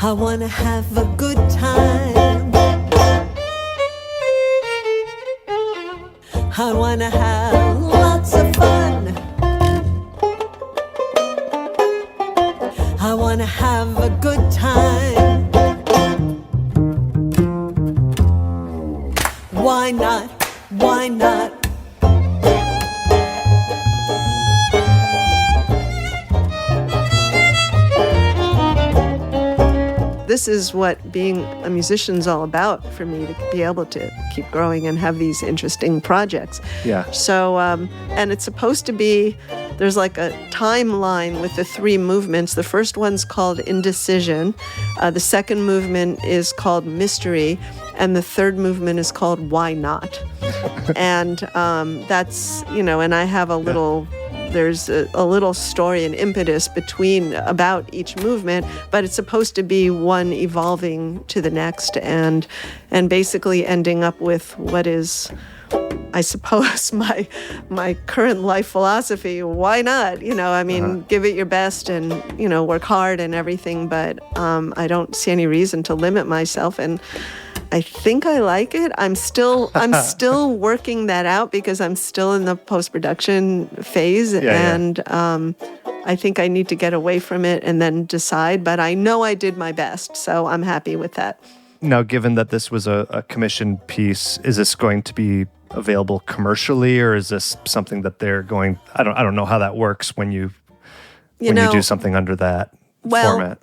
I wanna have a good time. I wanna have lots of fun. I wanna have a good time. Why not? Why not? this is what being a musician's all about for me, to be able to keep growing and have these interesting projects. Yeah. So, and it's supposed to be, there's like a timeline with the 3 movements. The first one's called Indecision. The second movement is called Mystery. And the third movement is called Why Not? And that's, and I have a little, there's a little story and impetus about each movement, but it's supposed to be one evolving to the next and basically ending up with what is, I suppose, my current life philosophy. Why not? Give it your best and, work hard and everything, but I don't see any reason to limit myself. And I think I like it. I'm still working that out because I'm still in the post-production phase, I think I need to get away from it and then decide. But I know I did my best, so I'm happy with that. Now, given that this was a commissioned piece, is this going to be available commercially, or is this something that they're going? I don't know how that works when you do something under that format.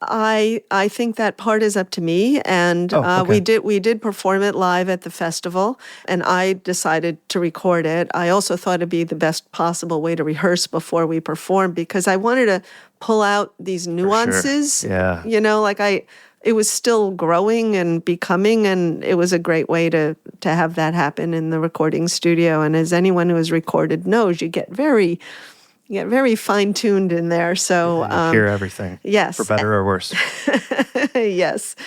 I think that part is up to me, and we did perform it live at the festival, and I decided to record it. I also thought it'd be the best possible way to rehearse before we perform, because I wanted to pull out these nuances. For sure. Yeah. It was still growing and becoming, and it was a great way to have that happen in the recording studio. And as anyone who has recorded knows, you get very fine-tuned in there. So you hear everything. Yes. For better or worse. Yes.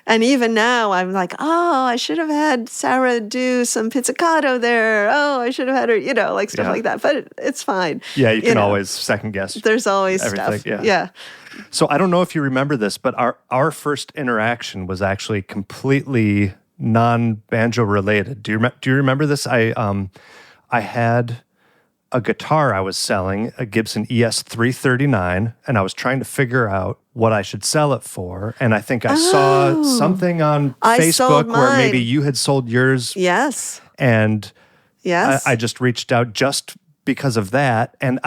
And even now, I'm like, I should have had Sarah do some pizzicato there. I should have had her, stuff like that. But it's fine. Yeah, you can always second guess. There's always everything. Stuff. Yeah. So I don't know if you remember this, but our first interaction was actually completely non-banjo related. Do you remember this? I had a guitar I was selling, a Gibson ES 339, and I was trying to figure out what I should sell it for. And I think I saw something on Facebook where maybe you had sold yours. Yes. And yes. I just reached out just because of that. And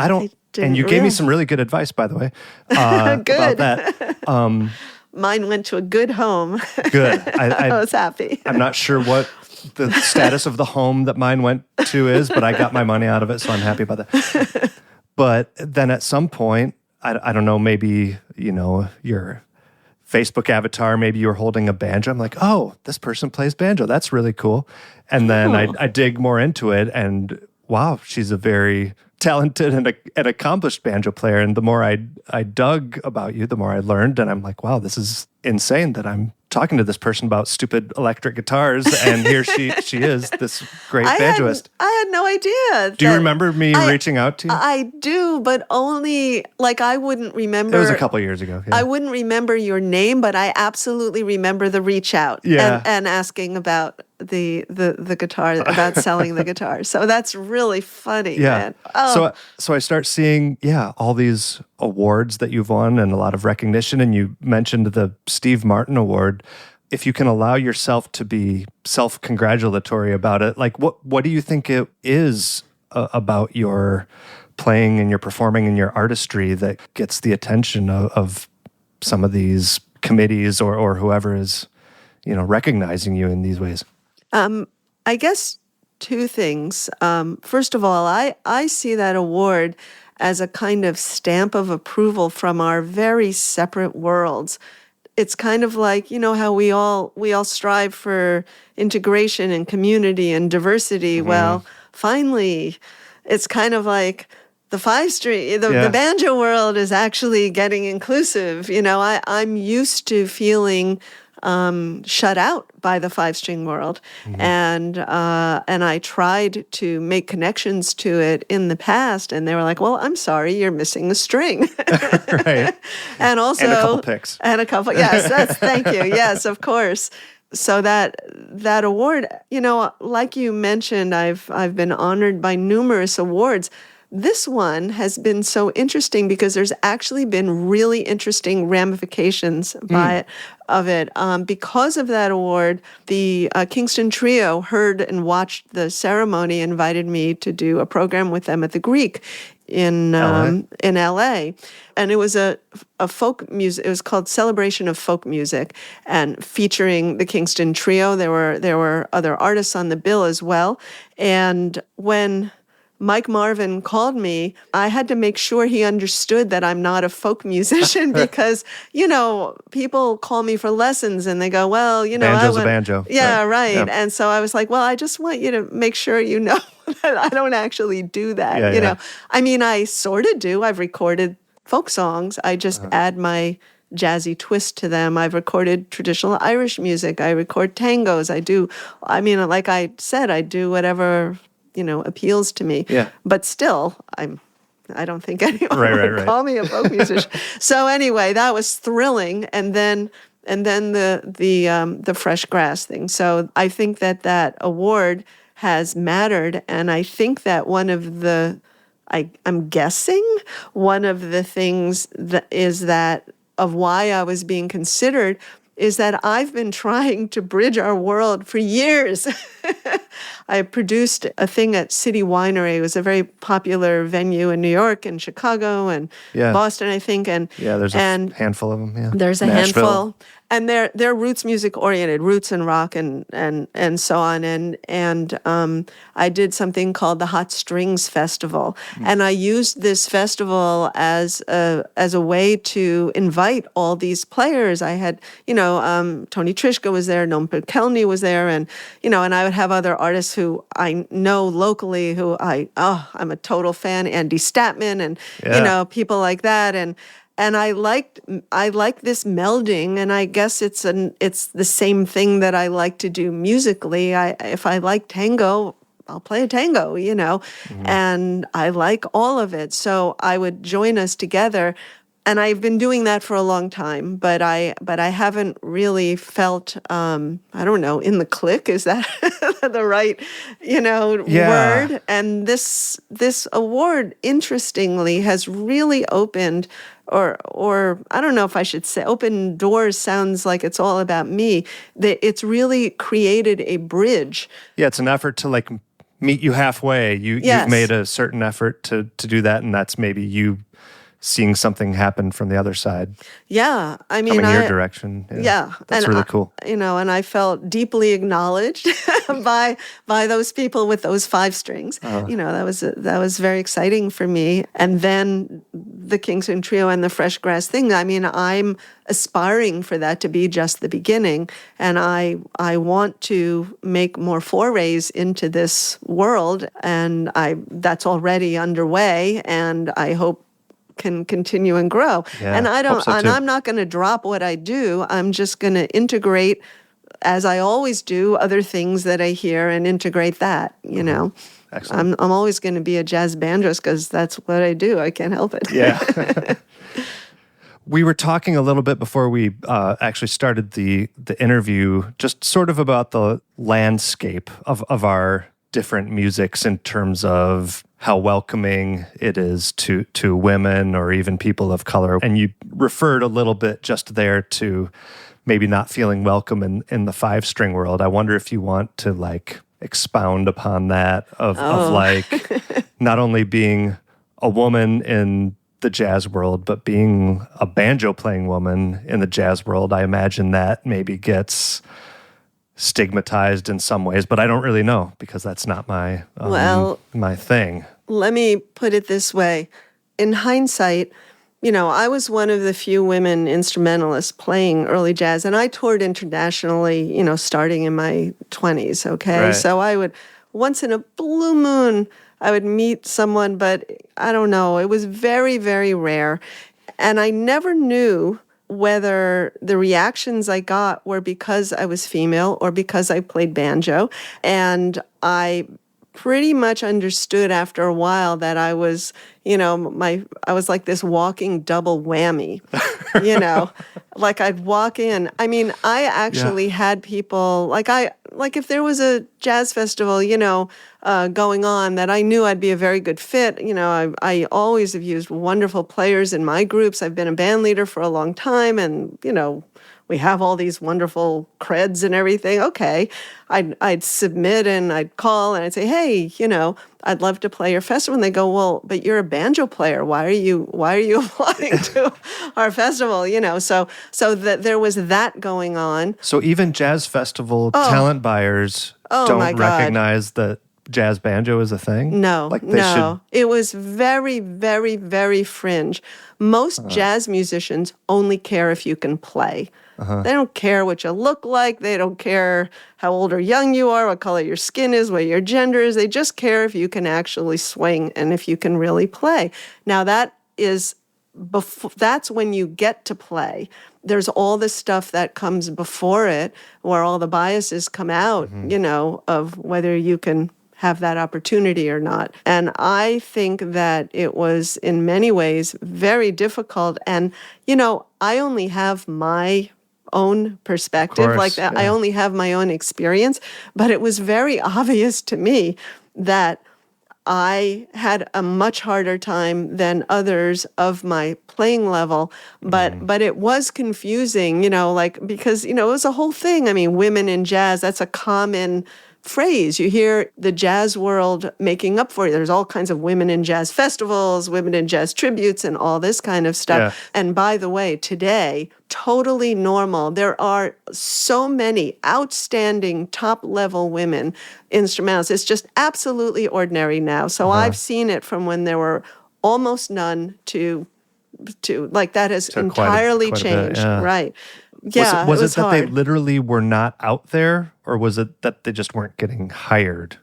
and you gave me some really good advice, by the way, about that. Mine went to a good home. Good. I was happy. I'm not sure what the status of the home that mine went to is, but I got my money out of it, so I'm happy about that. But then at some point, I don't know, maybe, your Facebook avatar, maybe you were holding a banjo. I'm like, this person plays banjo. That's really cool. And then I dig more into it, and wow, she's a very talented and accomplished banjo player. And the more I dug about you, the more I learned. And I'm like, wow, this is insane that I'm talking to this person about stupid electric guitars, and here she is, this great banjoist. I had no idea. Do you remember me reaching out to you? I do, but only, I wouldn't remember. It was a couple of years ago. Yeah. I wouldn't remember your name, but I absolutely remember the reach out and asking about the guitar, about selling the guitar. So that's really funny, man. Oh. So I start seeing, all these awards that you've won and a lot of recognition, and you mentioned the Steve Martin Award. If you can allow yourself to be self-congratulatory about it, what do you think it is about your playing and your performing and your artistry that gets the attention of some of these committees or whoever is, recognizing you in these ways? I guess two things. First of all, I see that award as a kind of stamp of approval from our very separate worlds. It's kind of like, how we all strive for integration and community and diversity. Mm-hmm. Well, finally, it's kind of like the five-string, the banjo world is actually getting inclusive. I'm used to feeling shut out by the five-string world, mm-hmm. and I tried to make connections to it in the past, and they were like, "Well, I'm sorry, you're missing a string." Right. And also and a couple picks. And a couple. Yes, thank you. Yes, of course. So that award, like you mentioned, I've been honored by numerous awards. This one has been so interesting because there's actually been really interesting ramifications of it. Because of that award, the Kingston Trio heard and watched the ceremony, invited me to do a program with them at the Greek in LA, and it was a folk music. It was called Celebration of Folk Music, and featuring the Kingston Trio. There were other artists on the bill as well. And when Mike Marvin called me, I had to make sure he understood that I'm not a folk musician because, people call me for lessons and they go, well, banjo's a banjo. Yeah, right. Yeah. And so I was like, well, I just want you to make sure you know that I don't actually do that. Yeah. I mean, I sort of do. I've recorded folk songs. I just add my jazzy twist to them. I've recorded traditional Irish music. I record tangos. Like I said, I do whatever appeals to me. Yeah. But still, I don't think anyone would right. call me a folk musician. So anyway, that was thrilling. And then the fresh grass thing. So I think that award has mattered. And I think that I'm guessing one of the things of why I was being considered is that I've been trying to bridge our world for years. I produced a thing at City Winery. It was a very popular venue in New York and Chicago and Boston, I think. And there's a handful of them. Yeah, there's a Nashville. handful, and they're roots music oriented, roots and rock and so on. And I did something called the Hot Strings Festival, and I used this festival as a way to invite all these players. I had Tony Trischka was there, Noam Pekelny was there, and I would have other artists who I know locally who I'm a total fan, Andy Statman and people like that, and I liked this melding, and I guess it's the same thing that I like to do musically. If I like tango, I'll play a tango, and I like all of it. So I would join us together. And I've been doing that for a long time, but I haven't really felt, I don't know, in the click, is that the right, word? And this award, interestingly, has really opened, or I don't know if I should say, open doors sounds like it's all about me. It's really created a bridge. Yeah, it's an effort to meet you halfway. You've made a certain effort to do that, and that's maybe you seeing something happen from the other side. Yeah, I mean, coming your direction. Yeah, that's really cool. And I felt deeply acknowledged by those people with those 5 strings. That was very exciting for me. And then the Kingston Trio and the Fresh Grass thing. I mean, I'm aspiring for that to be just the beginning, and I want to make more forays into this world, and that's already underway, and I hope can continue and grow. Yeah, and I'm not going to drop what I do. I'm just going to integrate, as I always do, other things that I hear and integrate that, Excellent. I'm always going to be a jazz banjoist because that's what I do. I can't help it. Yeah. We were talking a little bit before we actually started the interview, just sort of about the landscape of our different musics in terms of how welcoming it is to women or even people of color. And you referred a little bit just there to maybe not feeling welcome in the 5-string world. I wonder if you want to expound upon that of not only being a woman in the jazz world, but being a banjo playing woman in the jazz world. I imagine that maybe gets stigmatized in some ways, but I don't really know because that's not my my thing. Let me put it this way. In hindsight, I was one of the few women instrumentalists playing early jazz, and I toured internationally, starting in my 20s, okay? Right. So I would, once in a blue moon, I would meet someone, but I don't know, it was very, very rare. And I never knew whether the reactions I got were because I was female or because I played banjo. And I pretty much understood after a while that I was, I was like this walking double whammy, like I'd walk in. I mean, I actually had people, if there was a jazz festival, going on that I knew I'd be a very good fit. You know, I always have used wonderful players in my groups. I've been a band leader for a long time, and, you know, we have all these wonderful creds and everything. Okay, I'd submit and I'd call and I'd say, hey, you know, I'd love to play your festival. And they go, well, but you're a banjo player. Why are you applying to our festival? You know, so that there was that going on. So even jazz festival talent buyers don't recognize that jazz banjo is a thing? No, It was very, very, very fringe. Most jazz musicians only care if you can play. They don't care what you look like. They don't care how old or young you are, what color your skin is, what your gender is. They just care if you can actually swing and if you can really play. Now, that's when you get to play. There's all this stuff that comes before it where all the biases come out, you know, of whether you can have that opportunity or not. And I think that it was in many ways very difficult. And, you know, I only have my own perspective like that. Yeah. I only have my own experience, but it was very obvious to me that I had a much harder time than others of my playing level, but it was confusing, you know, like, because, you know, it was a whole thing. I mean, women in jazz, that's a common phrase. You hear the jazz world making up for it. There's all kinds of women in jazz festivals, women in jazz tributes, and all this kind of stuff. Yeah. And by the way, today, totally normal. There are so many outstanding top-level women instrumentalists. It's just absolutely ordinary now. So I've seen it from when there were almost none to like that has entirely changed. Yeah. Right. Yeah, was it that hard. They literally were not out there, or was it that they just weren't getting hired?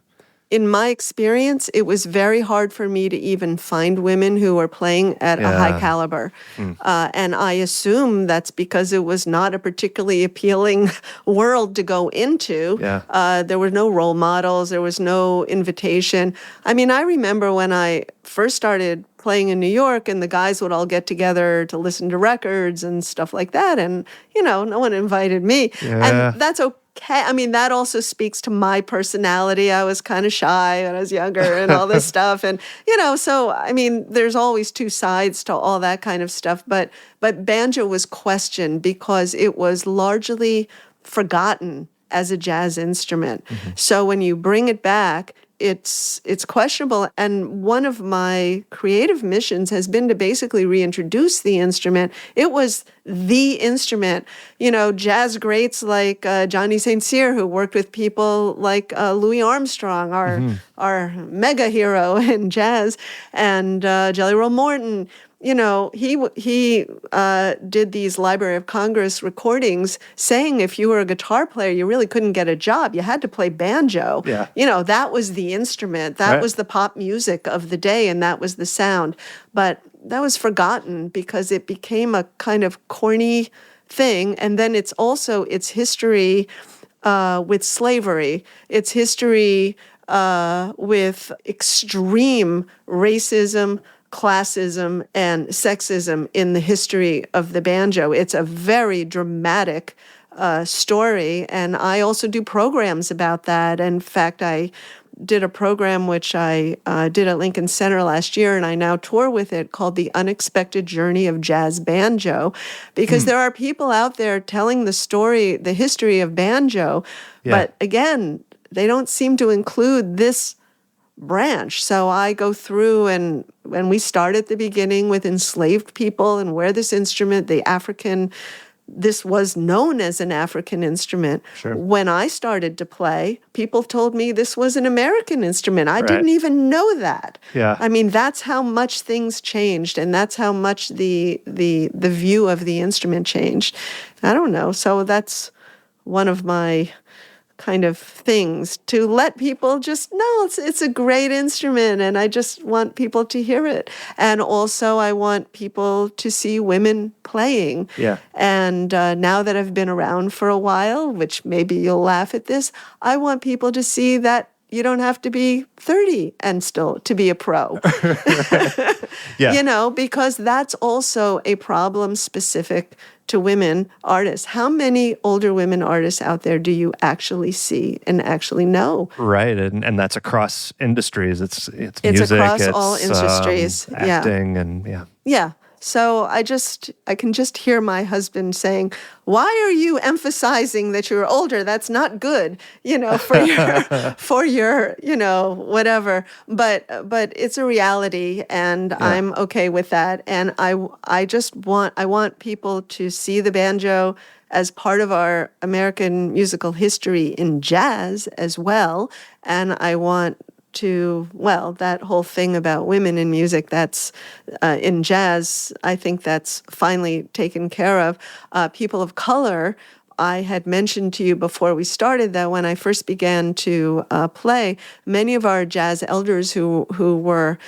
In my experience, it was very hard for me to even find women who were playing at a high caliber. And I assume that's because it was not a particularly appealing world to go into. Yeah. There were no role models. There was no invitation. I mean, I remember when I first started playing in New York and the guys would all get together to listen to records and stuff like that. And, you know, no one invited me. Yeah. And that's okay. I mean, that also speaks to my personality. I was kind of shy when I was younger and all this stuff. And, you know, so, I mean, there's always two sides to all that kind of stuff. But banjo was questioned because it was largely forgotten as a jazz instrument. Mm-hmm. So when you bring it back, it's questionable. And one of my creative missions has been to basically reintroduce the instrument. It was the instrument. You know, jazz greats like Johnny St. Cyr, who worked with people like Louis Armstrong, our mega hero in jazz, and Jelly Roll Morton. You know, he did these Library of Congress recordings saying if you were a guitar player, you really couldn't get a job. You had to play banjo. Yeah. You know, that was the instrument. That was the pop music of the day, and that was the sound. But that was forgotten because it became a kind of corny thing. And then it's also its history with slavery. Its history with extreme racism, classism, and sexism in the history of the banjo. It's a very dramatic story, and I also do programs about that. In fact, I did a program which I did at Lincoln Center last year, and I now tour with it, called The Unexpected Journey of Jazz Banjo, because there are people out there telling the story, the history of banjo, but again, they don't seem to include this branch. So I go through and we start at the beginning with enslaved people and where this instrument, this was known as an African instrument. Sure. When I started to play, people told me this was an American instrument. I didn't even know that. Yeah. I mean, that's how much things changed, and that's how much the view of the instrument changed. I don't know. So that's one of my kind of things, to let people just know it's a great instrument, and I just want people to hear it. And also I want people to see women playing. Yeah. And now that I've been around for a while, which maybe you'll laugh at this, I want people to see that you don't have to be 30 and still to be a pro. You know, because that's also a problem specific to women artists. How many older women artists out there do you actually see and actually know? Right, and that's across industries. It's It's music, across all industries. acting, and yeah. Yeah. So I can just hear my husband saying, "Why are you emphasizing that you're older? That's not good, for your, whatever." But it's a reality, and I'm okay with that. And I want people to see the banjo as part of our American musical history in jazz as well. And I want that whole thing about women in music, that's in jazz, I think that's finally taken care of. People of color, I had mentioned to you before we started that when I first began to play, many of our jazz elders who were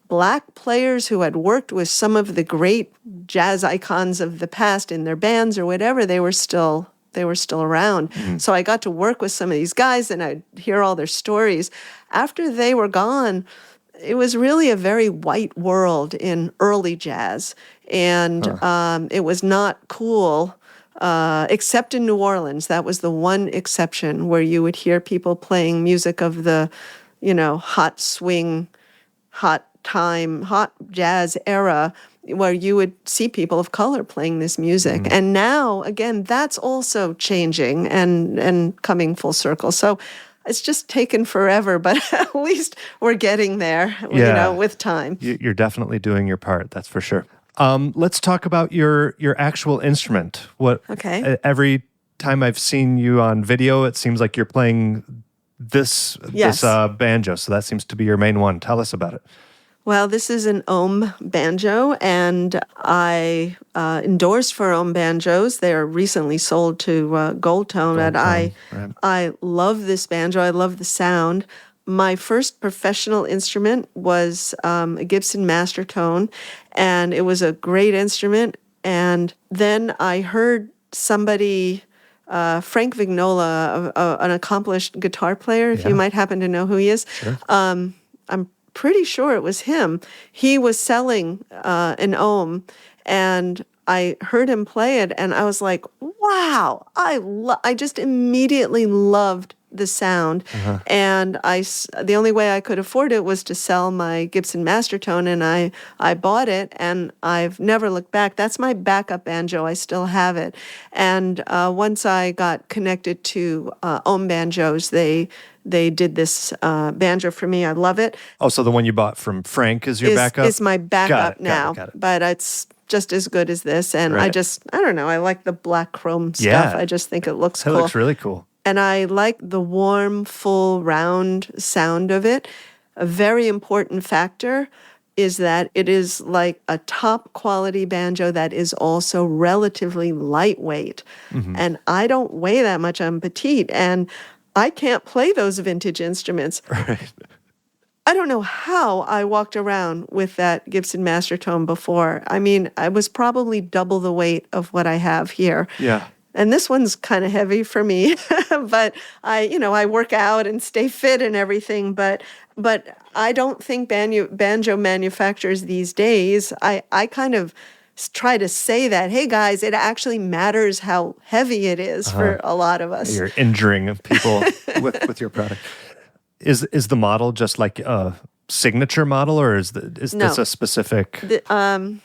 Black players who had worked with some of the great jazz icons of the past in their bands or whatever, they were still around. So I got to work with some of these guys and I'd hear all their stories. After they were gone, it was really a very white world in early jazz. And it was not cool, except in New Orleans. That was the one exception where you would hear people playing music of the, hot swing, hot jazz era, where you would see people of color playing this music. And now, again, that's also changing and coming full circle. So it's just taken forever, but at least we're getting there, with time. You're definitely doing your part, that's for sure. Let's talk about your actual instrument. Okay. Every time I've seen you on video, it seems like you're playing this banjo, so that seems to be your main one. Tell us about it. Well, this is an ohm banjo, and I endorsed for ohm banjos. They are recently sold to Gold Tone, and I love this banjo. I love the sound. My first professional instrument was a Gibson Master Tone, and it was a great instrument. And then I heard somebody, Frank Vignola, an accomplished guitar player, if you might happen to know who he is. Sure. I'm pretty sure it was him. He was selling an ohm, and I heard him play it, and I was like, wow, I just immediately loved the sound. And the only way I could afford it was to sell my Gibson Master Tone, and I bought it, and I've never looked back. That's my backup banjo. I still have it. And once I got connected to ohm banjos, they did this banjo for me. I love it. Oh, so the one you bought from Frank is your backup? Is my backup now. Got it. But it's just as good as this. And Right. I don't know, I like the black chrome stuff. Yeah. I just think it looks That cool. looks really cool. And I like the warm, full, round sound of it. A very important factor is that it is like a top quality banjo that is also relatively lightweight. And I don't weigh that much. I'm petite, and I can't play those vintage instruments. Right. I don't know how I walked around with that Gibson Master Tone before. I mean, I was probably double the weight of what I have here. Yeah. And this one's kind of heavy for me, but I work out and stay fit and everything. But I don't think banjo manufacturers these days, I kind of try to say that, hey guys, it actually matters how heavy it is for a lot of us. You're injuring people with your product. Is the model just like a signature model, or is this a specific? I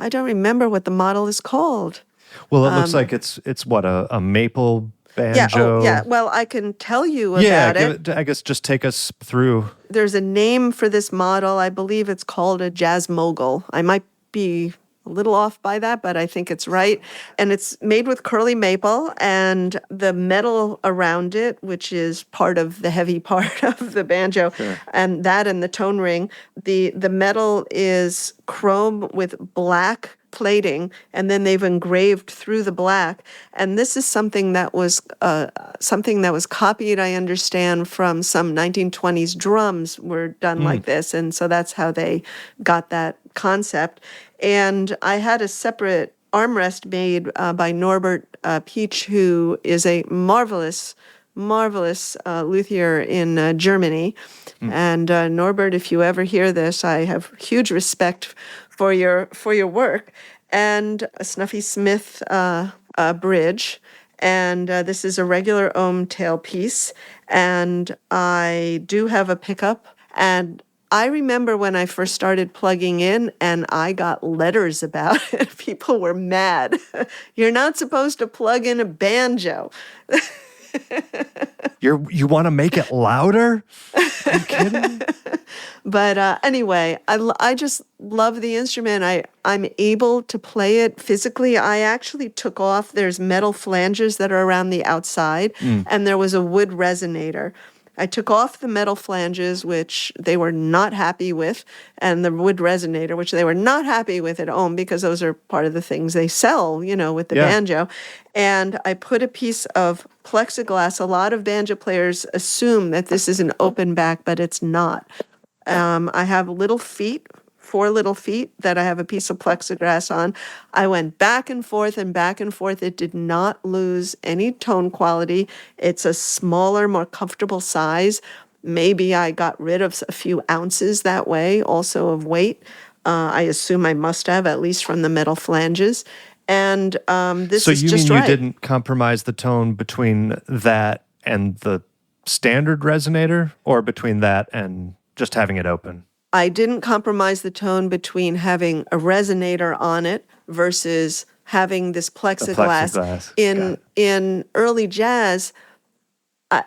don't remember what the model is called. Well, it looks like it's what, a maple banjo. Yeah. Well, I can tell you about it. I guess just take us through. There's a name for this model. I believe it's called a Jazz Mogul. I might be a little off by that, but I think it's right. And it's made with curly maple, and the metal around it, which is part of the heavy part of the banjo, and the tone ring, the metal is chrome with black plating, and then they've engraved through the black. And this is something that was copied, I understand, from some 1920s drums were done like this, and so that's how they got that concept. And I had a separate armrest made by Norbert Peach, who is a marvelous marvelous luthier in Germany. And Norbert, if you ever hear this, I have huge respect for your work. And a Snuffy Smith bridge. And this is a regular ohm tailpiece. And I do have a pickup. And I remember when I first started plugging in and I got letters about it. People were mad. You're not supposed to plug in a banjo. You want to make it louder? Are you kidding? But anyway, I just love the instrument. I'm able to play it physically. I actually took off, there's metal flanges that are around the outside, and there was a wood resonator. I took off the metal flanges, which they were not happy with, and the wood resonator, which they were not happy with at home because those are part of the things they sell, with the banjo. And I put a piece of plexiglass. A lot of banjo players assume that this is an open back, but it's not. I have 4 little feet that I have a piece of plexiglass on. I went back and forth and back and forth. It did not lose any tone quality. It's a smaller, more comfortable size. Maybe I got rid of a few ounces that way, also of weight. I assume I must have, at least from the metal flanges. And this is just right. So you mean you didn't compromise the tone between that and the standard resonator, or between that and just having it open? I didn't compromise the tone between having a resonator on it versus having this plexiglass. In early jazz,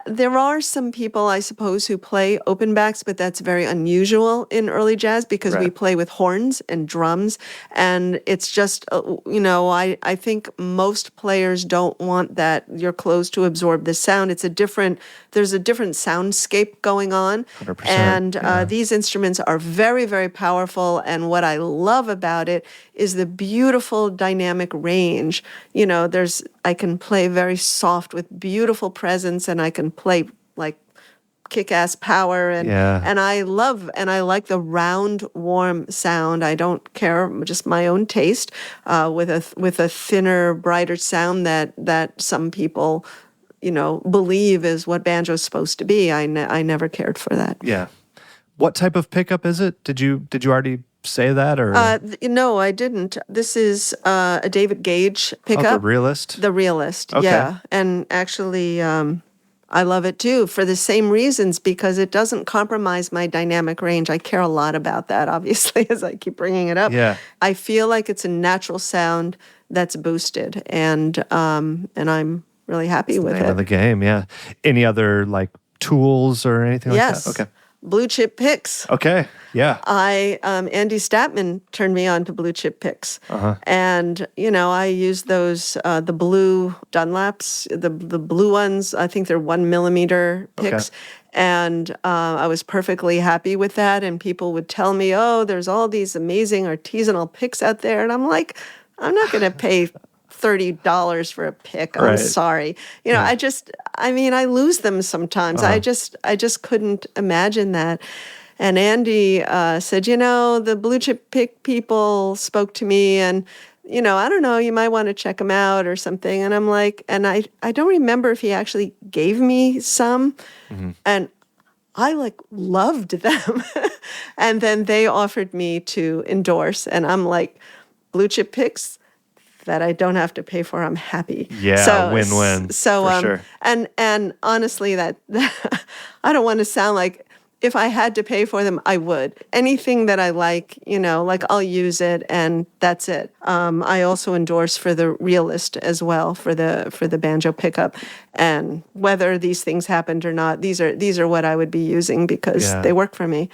there are some people, I suppose, who play open backs, but that's very unusual in early jazz because we play with horns and drums. And it's just, I think most players don't want your clothes to absorb the sound. There's a different soundscape going on. 100%, and these instruments are very, very powerful. And what I love about it is the beautiful dynamic range. I can play very soft with beautiful presence, and I can play like kick-ass power, and I like the round, warm sound. I don't care, just my own taste, with a thinner, brighter sound that some people, believe is what banjo's supposed to be. I never cared for that. Yeah. What type of pickup is it? Did you already say that, or? No, I didn't. This is a David Gage pickup. The Realist? The Realist, okay. Yeah. And actually, I love it too for the same reasons, because it doesn't compromise my dynamic range. I care a lot about that, obviously, as I keep bringing it up. Yeah. I feel like it's a natural sound that's boosted, and I'm really happy with it. Name of the game, yeah. Any other tools or anything like that? Okay. Blue chip picks. Okay, yeah. Andy Statman turned me on to blue chip picks. And, I use those, the blue Dunlaps, the blue ones. I think they're 1 millimeter picks. Okay. And I was perfectly happy with that. And people would tell me, oh, there's all these amazing artisanal picks out there. And I'm like, I'm not going to pay $30 for a pick. I'm sorry. I lose them sometimes. I just couldn't imagine that. And Andy said, the blue chip pick people spoke to me, and, I don't know, you might want to check them out or something. And I'm like, and I don't remember if he actually gave me some. And I loved them. And then they offered me to endorse, and I'm like, blue chip picks that I don't have to pay for, I'm happy. Yeah, win-win. So, for sure. And honestly, that I don't want to sound like, if I had to pay for them, I would. Anything that I like, I'll use it, and that's it. I also endorse for the Realist as well, for the banjo pickup. And whether these things happened or not, these are what I would be using because they work for me.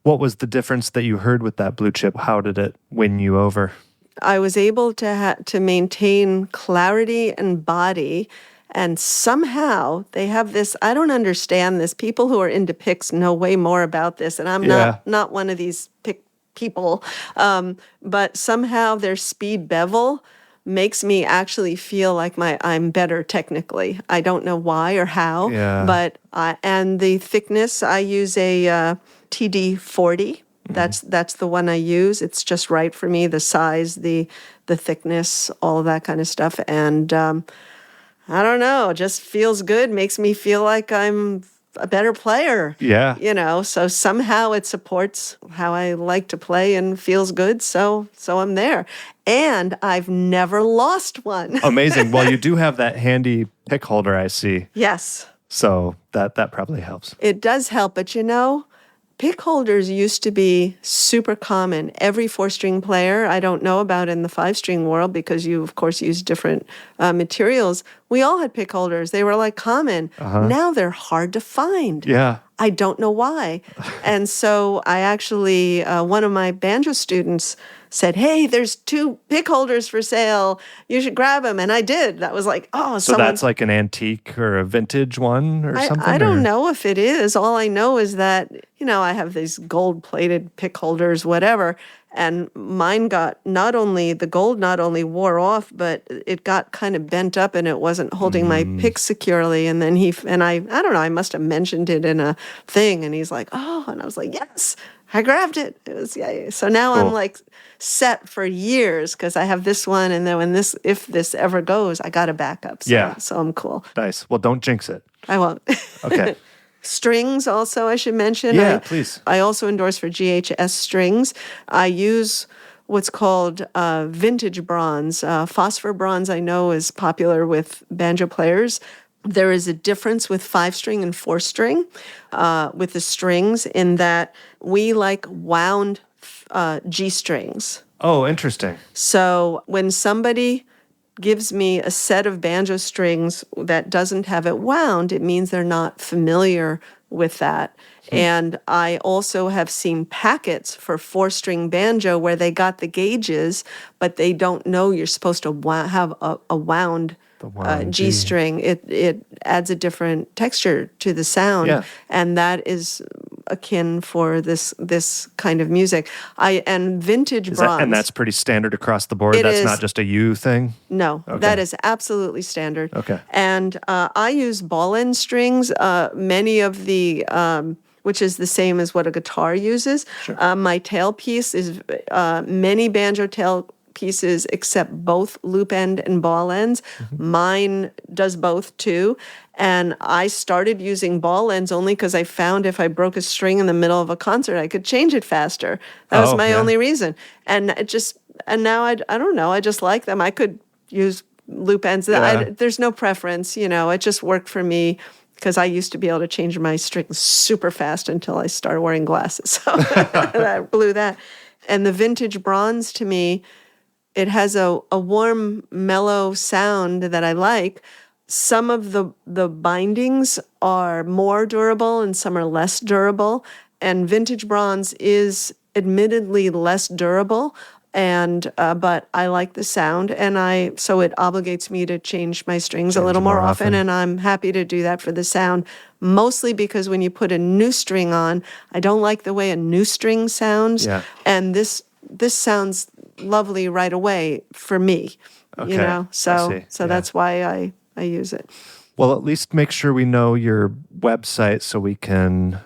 What was the difference that you heard with that blue chip? How did it win you over? I was able to maintain clarity and body, and somehow they have this, I don't understand this. People who are into picks know way more about this, and I'm not one of these pick people. But somehow their speed bevel makes me actually feel like I'm better technically. I don't know why or how, but and the thickness, I use a TD40. That's the one I use. It's just right for me, the size, the thickness, all of that kind of stuff. And I don't know, just feels good, makes me feel like I'm a better player. Yeah. So somehow it supports how I like to play and feels good, so I'm there. And I've never lost one. Amazing. Well, you do have that handy pick holder, I see. Yes. So that probably helps. It does help, but pick holders used to be super common. Every 4-string player, I don't know about in the 5-string world because you, of course, use different materials. We all had pick holders. They were like common. Now they're hard to find. Yeah. I don't know why. And so I actually, one of my banjo students said, hey, there's 2 pick holders for sale. You should grab them. And I did. That was like, oh, so that's like an antique or a vintage one or something? I don't know if it is. All I know is that, I have these gold-plated pick holders, whatever, and mine got the gold not only wore off, but it got kind of bent up and it wasn't holding my pick securely. And then I don't know, I must have mentioned it in a thing. And he's like, oh, and I was like, yes, I grabbed it. It was, yeah. So now cool. I'm like set for years because I have this one. And then if this ever goes, I got a backup. So I'm cool. Nice. Well, don't jinx it. I won't. Okay. Strings also I should mention. Yeah, please. I also endorse for GHS strings. I use what's called vintage bronze. Phosphor bronze I know is popular with banjo players. There is a difference with 5-string and 4-string with the strings in that we like wound G strings. Oh, interesting. So when somebody gives me a set of banjo strings that doesn't have it wound, it means they're not familiar with that. And I also have seen packets for 4-string banjo where they got the gauges, but they don't know you're supposed to have a wound G string. It adds a different texture to the sound, and that is akin for this kind of music. And vintage bronze. And that's pretty standard across the board? That's not just a you thing? No, that is absolutely standard. Okay. And I use ball end strings, many of the, which is the same as what a guitar uses. Sure. My tailpiece is many banjo tail pieces except both loop end and ball ends. Mine does both too. And I started using ball ends only because I found if I broke a string in the middle of a concert, I could change it faster. That was my only reason. And now I don't know, I just like them. I could use loop ends. There's no preference, it just worked for me because I used to be able to change my strings super fast until I started wearing glasses. So that blew that. And the vintage bronze to me, it has a warm, mellow sound that I like. Some of the bindings are more durable and some are less durable. And vintage bronze is admittedly less durable, but I like the sound, so it obligates me to change my strings a little more often, and I'm happy to do that for the sound. Mostly because when you put a new string on, I don't like the way a new string sounds, and this sounds lovely right away for me. Okay. So that's why I use it. Well, at least make sure we know your website so we can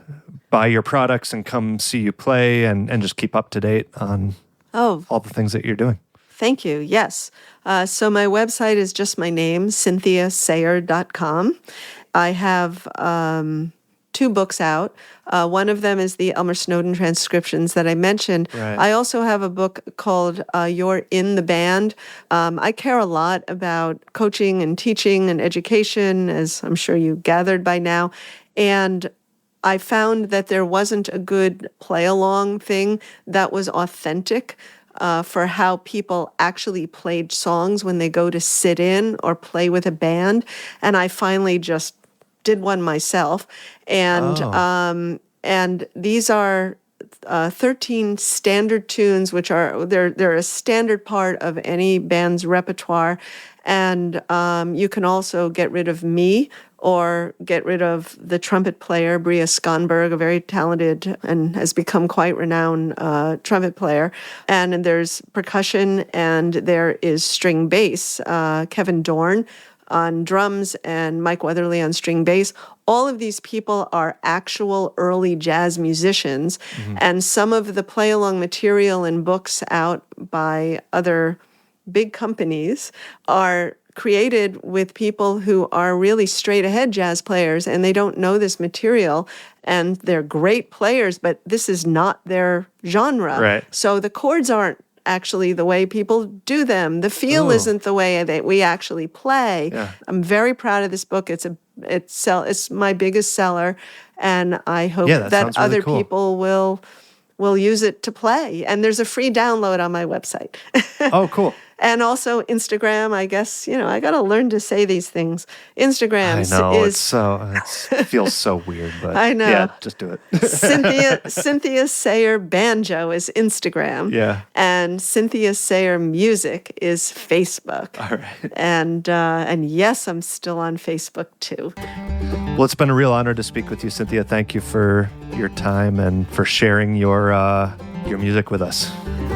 buy your products and come see you play and just keep up to date on all the things that you're doing. Thank you. Yes. So my website is just my name, CynthiaSayer.com. I have 2 books out. One of them is the Elmer Snowden transcriptions that I mentioned. Right. I also have a book called You're in the Band. I care a lot about coaching and teaching and education, as I'm sure you gathered by now. And I found that there wasn't a good play-along thing that was authentic for how people actually played songs when they go to sit in or play with a band. And I finally just did one myself. And these are 13 standard tunes, which are they're a standard part of any band's repertoire. And you can also get rid of me or get rid of the trumpet player, Bria Skonberg, a very talented and has become quite renowned trumpet player. And there's percussion and there is string bass, Kevin Dorn on drums and Mike Weatherly on string bass. All of these people are actual early jazz musicians. And some of the play-along material in books out by other big companies are created with people who are really straight ahead jazz players, and they don't know this material, and they're great players, but this is not their genre. Right. So the chords aren't actually the way people do them. The feel isn't the way that we actually play. Yeah. I'm very proud of this book. It's my biggest seller, and I hope Yeah, that sounds that really other cool. people will use it to play. And there's a free download on my website. Oh, cool. And also Instagram, I guess, I got to learn to say these things. Instagram I know, is it feels so weird, but I know. yeah, just do it. Cynthia Sayer Banjo is Instagram. Yeah. And Cynthia Sayer Music is Facebook. All right. And yes, I'm still on Facebook too. Well, it's been a real honor to speak with you, Cynthia. Thank you for your time and for sharing your music with us.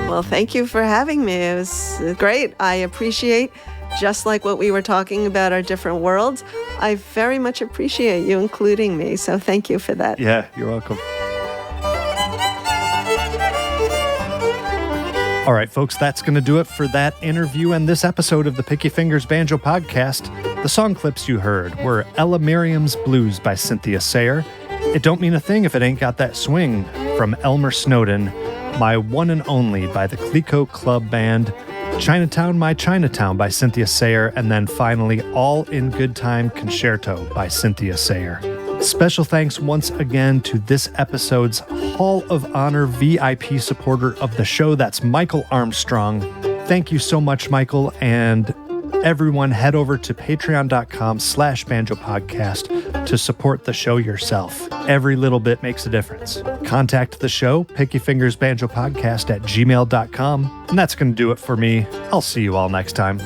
Well, thank you for having me. It was great. I appreciate, just like what we were talking about, our different worlds, I very much appreciate you including me. So thank you for that. Yeah, you're welcome. All right, folks, that's going to do it for that interview and this episode of the Picky Fingers Banjo Podcast. The song clips you heard were Ella Miriam's Blues by Cynthia Sayer, It Don't Mean a Thing If It Ain't Got That Swing from Elmer Snowden, My One and Only by the Clico Club Band, Chinatown, My Chinatown by Cynthia Sayer, and then finally All in Good Time Concerto by Cynthia Sayer. Special thanks once again to this episode's Hall of Honor VIP supporter of the show. That's Michael Armstrong. Thank you so much, Michael. And everyone, head over to patreon.com/banjopodcast to support the show yourself. Every little bit makes a difference. Contact the show, pickyfingersbanjopodcast@gmail.com. And that's going to do it for me. I'll see you all next time.